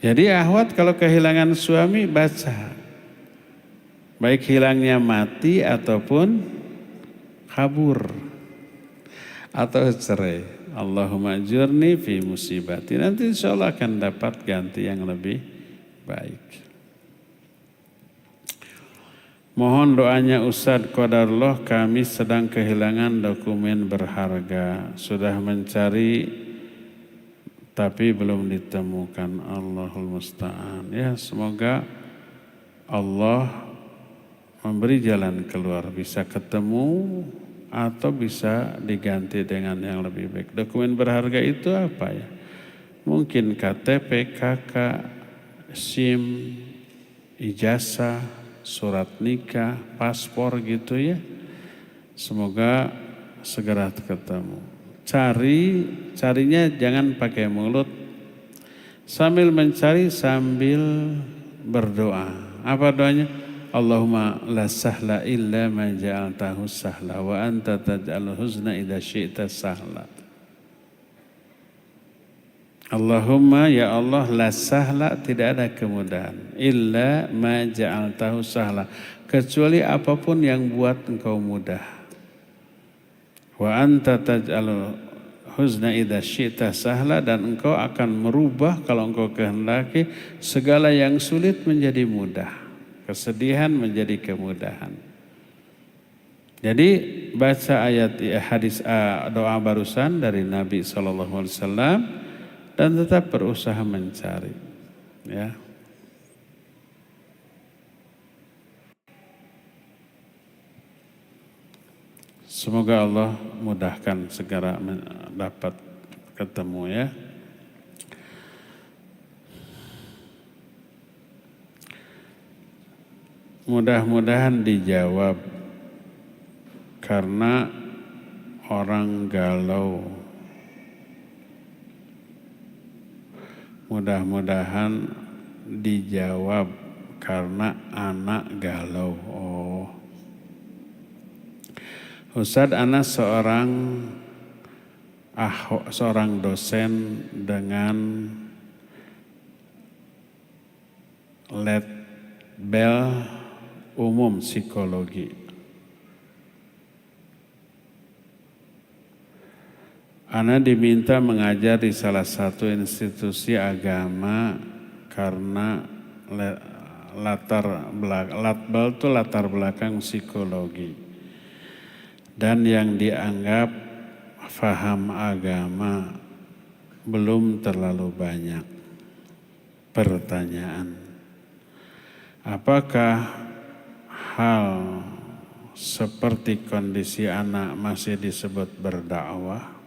Jadi akhwat kalau kehilangan suami baca. Baik hilangnya mati ataupun kabur. Atau cerai. Allahumma ajurni fi musibati. Nanti insya Allah akan dapat ganti yang lebih baik. Mohon doanya Ustadz Qadarullah, kami sedang kehilangan dokumen berharga. Sudah mencari tapi belum ditemukan. Allahul musta'an. Ya, semoga Allah memberi jalan keluar, bisa ketemu atau bisa diganti dengan yang lebih baik. Dokumen berharga itu apa ya? Mungkin KTP, KK, SIM, ijazah, surat nikah, paspor gitu ya. Semoga segera ketemu. Carinya jangan pakai mulut. Sambil mencari sambil berdoa. Apa doanya? Allahumma la sahla illa ma ja'altahu sahla wa anta taj'alul huzna idza syi'ta sahla. Allahumma ya Allah la sahla, tidak ada kemudahan, illa ma ja'altahu sahla, kecuali apapun yang buat engkau mudah. Wa anta taj'alul huzna idza syi'ta sahla, dan engkau akan merubah kalau engkau kehendaki segala yang sulit menjadi mudah, kesedihan menjadi kemudahan. Jadi baca ayat hadis doa barusan dari Nabi SAW dan tetap berusaha mencari, ya. Semoga Allah mudahkan segera dapat ketemu, ya. Mudah-mudahan dijawab, karena orang galau. Mudah-mudahan dijawab karena anak galau. Oh, Ustadz, anak seorang dosen dengan label umum psikologi. Ana diminta mengajar di salah satu institusi agama karena latar belakang psikologi, dan yang dianggap faham agama belum terlalu banyak. Pertanyaan, apakah hal seperti kondisi anak masih disebut berdakwah?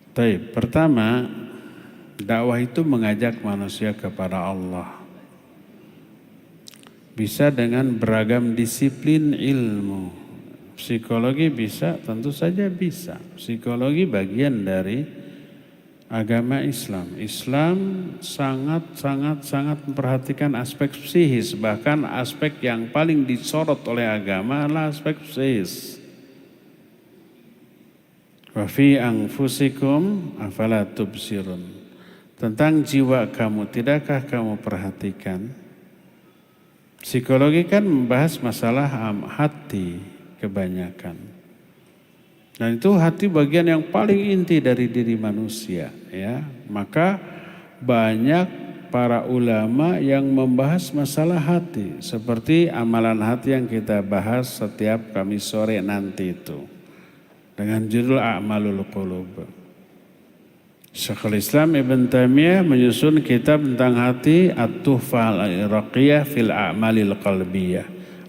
Baik, pertama, dakwah itu mengajak manusia kepada Allah. Bisa dengan beragam disiplin ilmu. Psikologi bisa, tentu saja bisa. Psikologi bagian dari agama Islam. Islam sangat memperhatikan aspek psikis. Bahkan aspek yang paling disorot oleh agama adalah aspek psikis. Wa fi anfusikum afala tubsirun. Tentang jiwa kamu, tidakkah kamu perhatikan? Psikologi kan membahas masalah hati kebanyakan. Dan itu hati bagian yang paling inti dari diri manusia, ya. Maka banyak para ulama yang membahas masalah hati, seperti amalan hati yang kita bahas setiap Kamis sore nanti itu dengan judul A'malul Qulub. Syekhul Islam Ibn Taimiyah menyusun kitab tentang hati, At-Tuhfah Al-Iraqiyah fil A'malil Qalbiyah.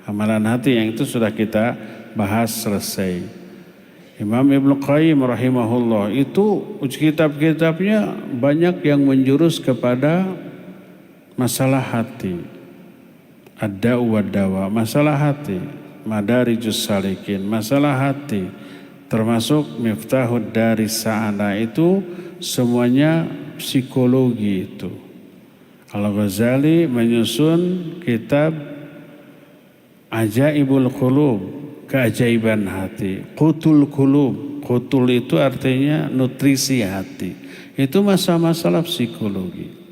Amalan hati yang itu sudah kita bahas selesai. Imam Ibnu Qayyim rahimahullah itu kitab-kitabnya banyak yang menjurus kepada masalah hati. Ad-Da'u wad-Dawa, masalah hati. Madarijus Salikin, masalah hati. Termasuk Miftahud Daris Sa'adah, itu semuanya psikologi itu. Al-Ghazali menyusun kitab Ajaibul Qulub, keajaiban hati. Qutul Qulub, qutul itu artinya nutrisi hati. Itu masalah psikologi.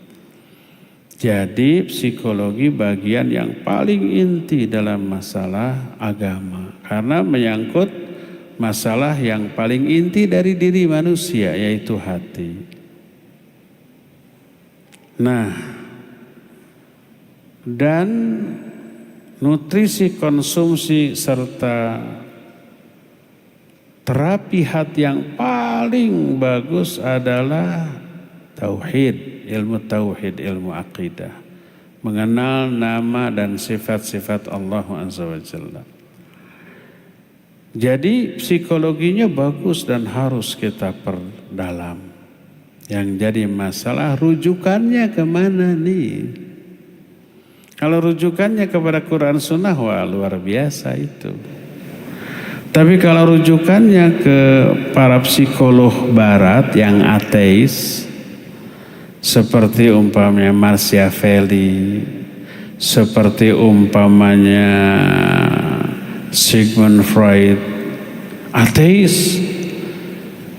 Jadi psikologi bagian yang paling inti dalam masalah agama, karena menyangkut masalah yang paling inti dari diri manusia, yaitu hati. Nah, dan nutrisi, konsumsi, serta terapi hati yang paling bagus adalah tauhid, ilmu tauhid, ilmu akidah. Mengenal nama dan sifat-sifat Allah Azza wa Jalla. Jadi psikologinya bagus dan harus kita perdalam. Yang jadi masalah rujukannya kemana nih? Kalau rujukannya kepada Quran Sunnah, wah luar biasa itu. Tapi kalau rujukannya ke para psikolog barat yang ateis, seperti umpamanya Machiavelli, seperti umpamanya Sigmund Freud, ateis.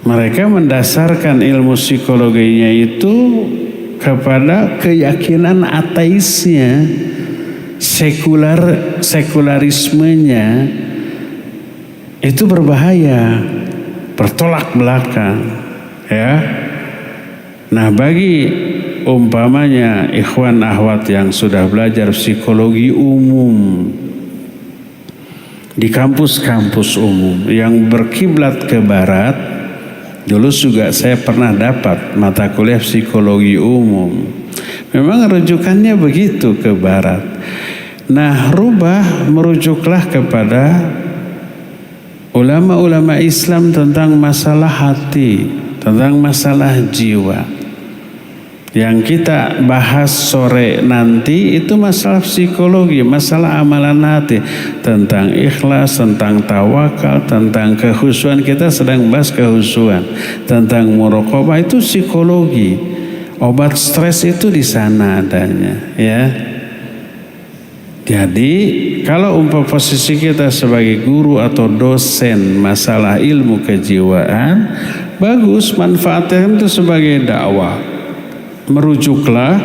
Mereka mendasarkan ilmu psikologinya itu kepada keyakinan ateisnya, sekularismenya. Itu berbahaya, bertolak belakang, ya. Nah, bagi umpamanya ikhwan akhwat yang sudah belajar psikologi umum di kampus-kampus umum yang berkiblat ke barat, dulu juga saya pernah dapat mata kuliah psikologi umum. Memang rujukannya begitu ke barat. Nah, merujuklah kepada ulama-ulama Islam tentang masalah hati, tentang masalah jiwa. Yang kita bahas sore nanti itu masalah psikologi, masalah amalan hati, tentang ikhlas, tentang tawakal, tentang kehusuan. Kita sedang bahas kehusuan, tentang muraqabah, itu psikologi. Obat stres itu di sana adanya, ya. Jadi kalau posisi kita sebagai guru atau dosen masalah ilmu kejiwaan, bagus, manfaatkan itu sebagai dakwah. Merujuklah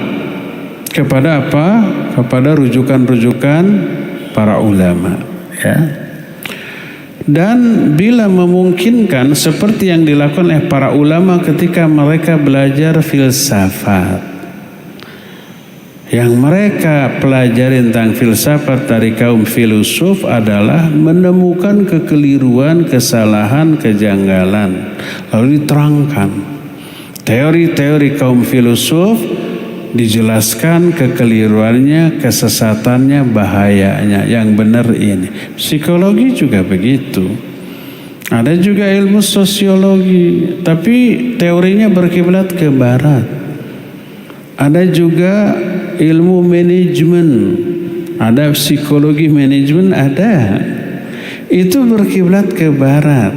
kepada apa? Kepada rujukan-rujukan para ulama, ya. Dan bila memungkinkan, seperti yang dilakukan oleh para ulama ketika mereka belajar filsafat. Yang mereka pelajari tentang filsafat dari kaum filosof adalah menemukan kekeliruan, kesalahan, kejanggalan, lalu diterangkan. Teori-teori kaum filosof dijelaskan kekeliruannya, kesesatannya, bahayanya, yang benar ini. Psikologi juga begitu. Ada juga ilmu sosiologi, tapi teorinya berkiblat ke barat. Ada juga ilmu manajemen, ada psikologi manajemen, ada. Itu berkiblat ke barat,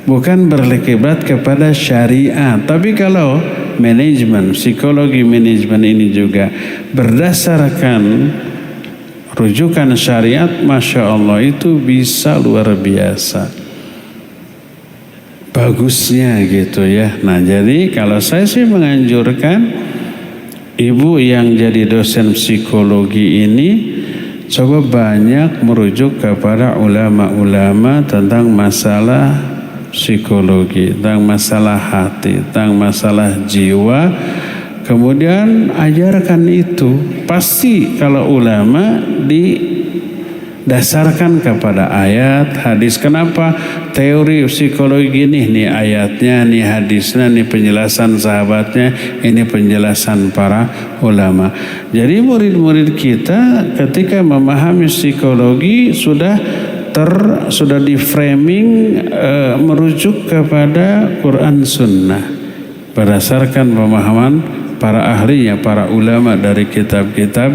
bukan berkiblat kepada syariat. Tapi kalau manajemen, psikologi manajemen ini juga berdasarkan rujukan syariat, Masya Allah, itu bisa luar biasa bagusnya gitu ya. Nah, jadi kalau saya sih menganjurkan ibu yang jadi dosen psikologi ini coba banyak merujuk kepada ulama-ulama tentang masalah psikologi, tentang masalah hati, tentang masalah jiwa. Kemudian ajarkan itu. Pasti kalau ulama didasarkan kepada ayat, hadis. Kenapa? Teori psikologi nih ayatnya, nih hadisnya, nih penjelasan sahabatnya, ini penjelasan para ulama. Jadi murid-murid kita ketika memahami psikologi sudah di framing merujuk kepada Quran Sunnah berdasarkan pemahaman para ahlinya, para ulama dari kitab-kitab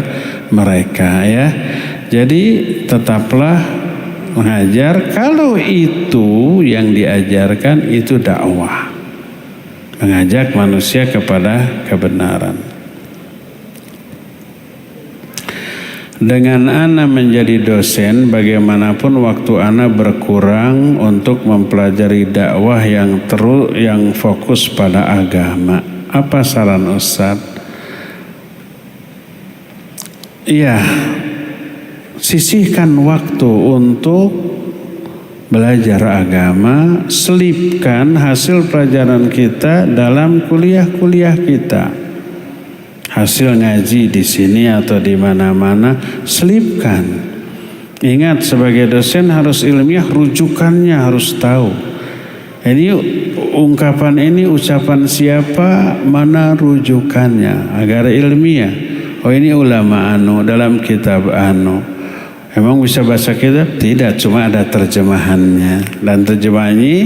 mereka ya. Jadi tetaplah mengajar kalau itu yang diajarkan itu dakwah, mengajak manusia kepada kebenaran. Dengan ana menjadi dosen, bagaimanapun waktu ana berkurang untuk mempelajari dakwah yang fokus pada agama. Apa saran Ustaz? Iya, sisihkan waktu untuk belajar agama, selipkan hasil pelajaran kita dalam kuliah-kuliah kita. Hasil ngaji di sini atau di mana-mana, selipkan. Ingat, sebagai dosen harus ilmiah, rujukannya harus tahu. Ini ungkapan ini ucapan siapa, mana rujukannya agar ilmiah. Oh ini ulama anu dalam kitab anu. Emang bisa bahasa kitab? Tidak, cuma ada terjemahannya. Dan terjemahannya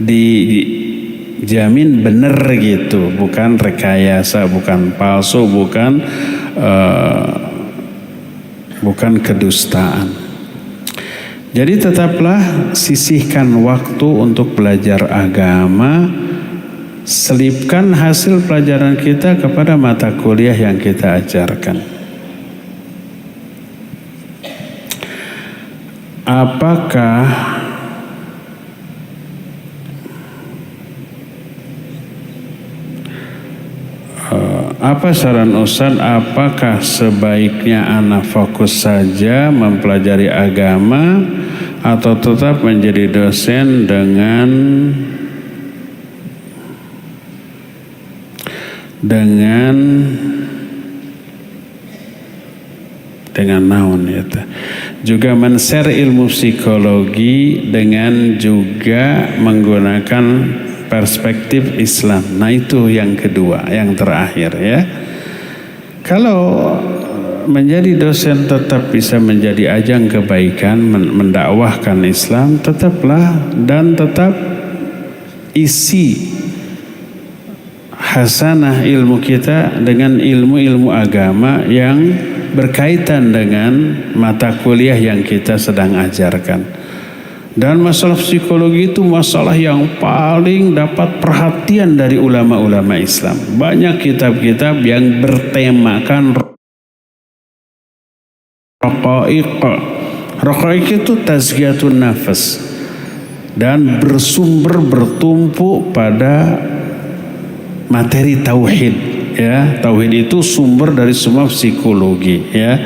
dijamin benar gitu, bukan rekayasa, bukan palsu, bukan kedustaan. Jadi tetaplah sisihkan waktu untuk belajar agama, selipkan hasil pelajaran kita kepada mata kuliah yang kita ajarkan. Apa saran Ustaz, apakah sebaiknya anak fokus saja mempelajari agama atau tetap menjadi dosen dengan naon ya, juga men-share ilmu psikologi dengan juga menggunakan perspektif Islam. Nah itu yang kedua, yang terakhir ya. Kalau menjadi dosen tetap bisa menjadi ajang kebaikan, mendakwahkan Islam, tetaplah dan tetap isi hasanah ilmu kita dengan ilmu-ilmu agama yang berkaitan dengan mata kuliah yang kita sedang ajarkan. Dan masalah psikologi itu masalah yang paling dapat perhatian dari ulama-ulama Islam. Banyak kitab-kitab yang bertemakan raqaiq. Raqaiq itu tazkiyatun nafas dan bertumpu pada materi tauhid ya. Tauhid itu sumber dari semua psikologi ya.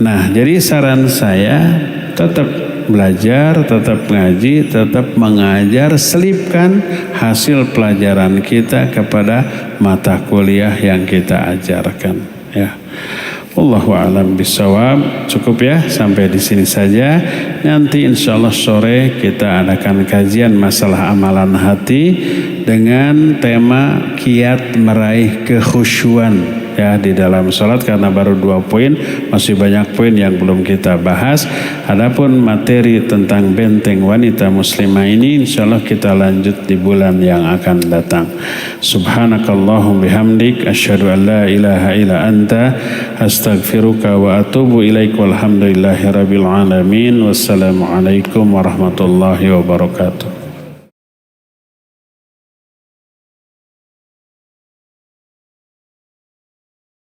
Nah, jadi saran saya tetap belajar, tetap ngaji, tetap mengajar, selipkan hasil pelajaran kita kepada mata kuliah yang kita ajarkan ya. Wallahu a'lam bishawab. Cukup ya, sampai di sini saja. Nanti insyaallah sore kita adakan kajian masalah amalan hati dengan tema kiat meraih kekhusyuan ya di dalam salat, karena baru 2 poin, masih banyak poin yang belum kita bahas. Adapun materi tentang benteng wanita muslimah ini insyaallah kita lanjut di bulan yang akan datang. Subhanakallahum bihamdik asyhadu an la ilaha illa anta astaghfiruka wa atubu ilaik. Walhamdulillahirabbil alamin. Wassalamualaikum warahmatullahi wabarakatuh.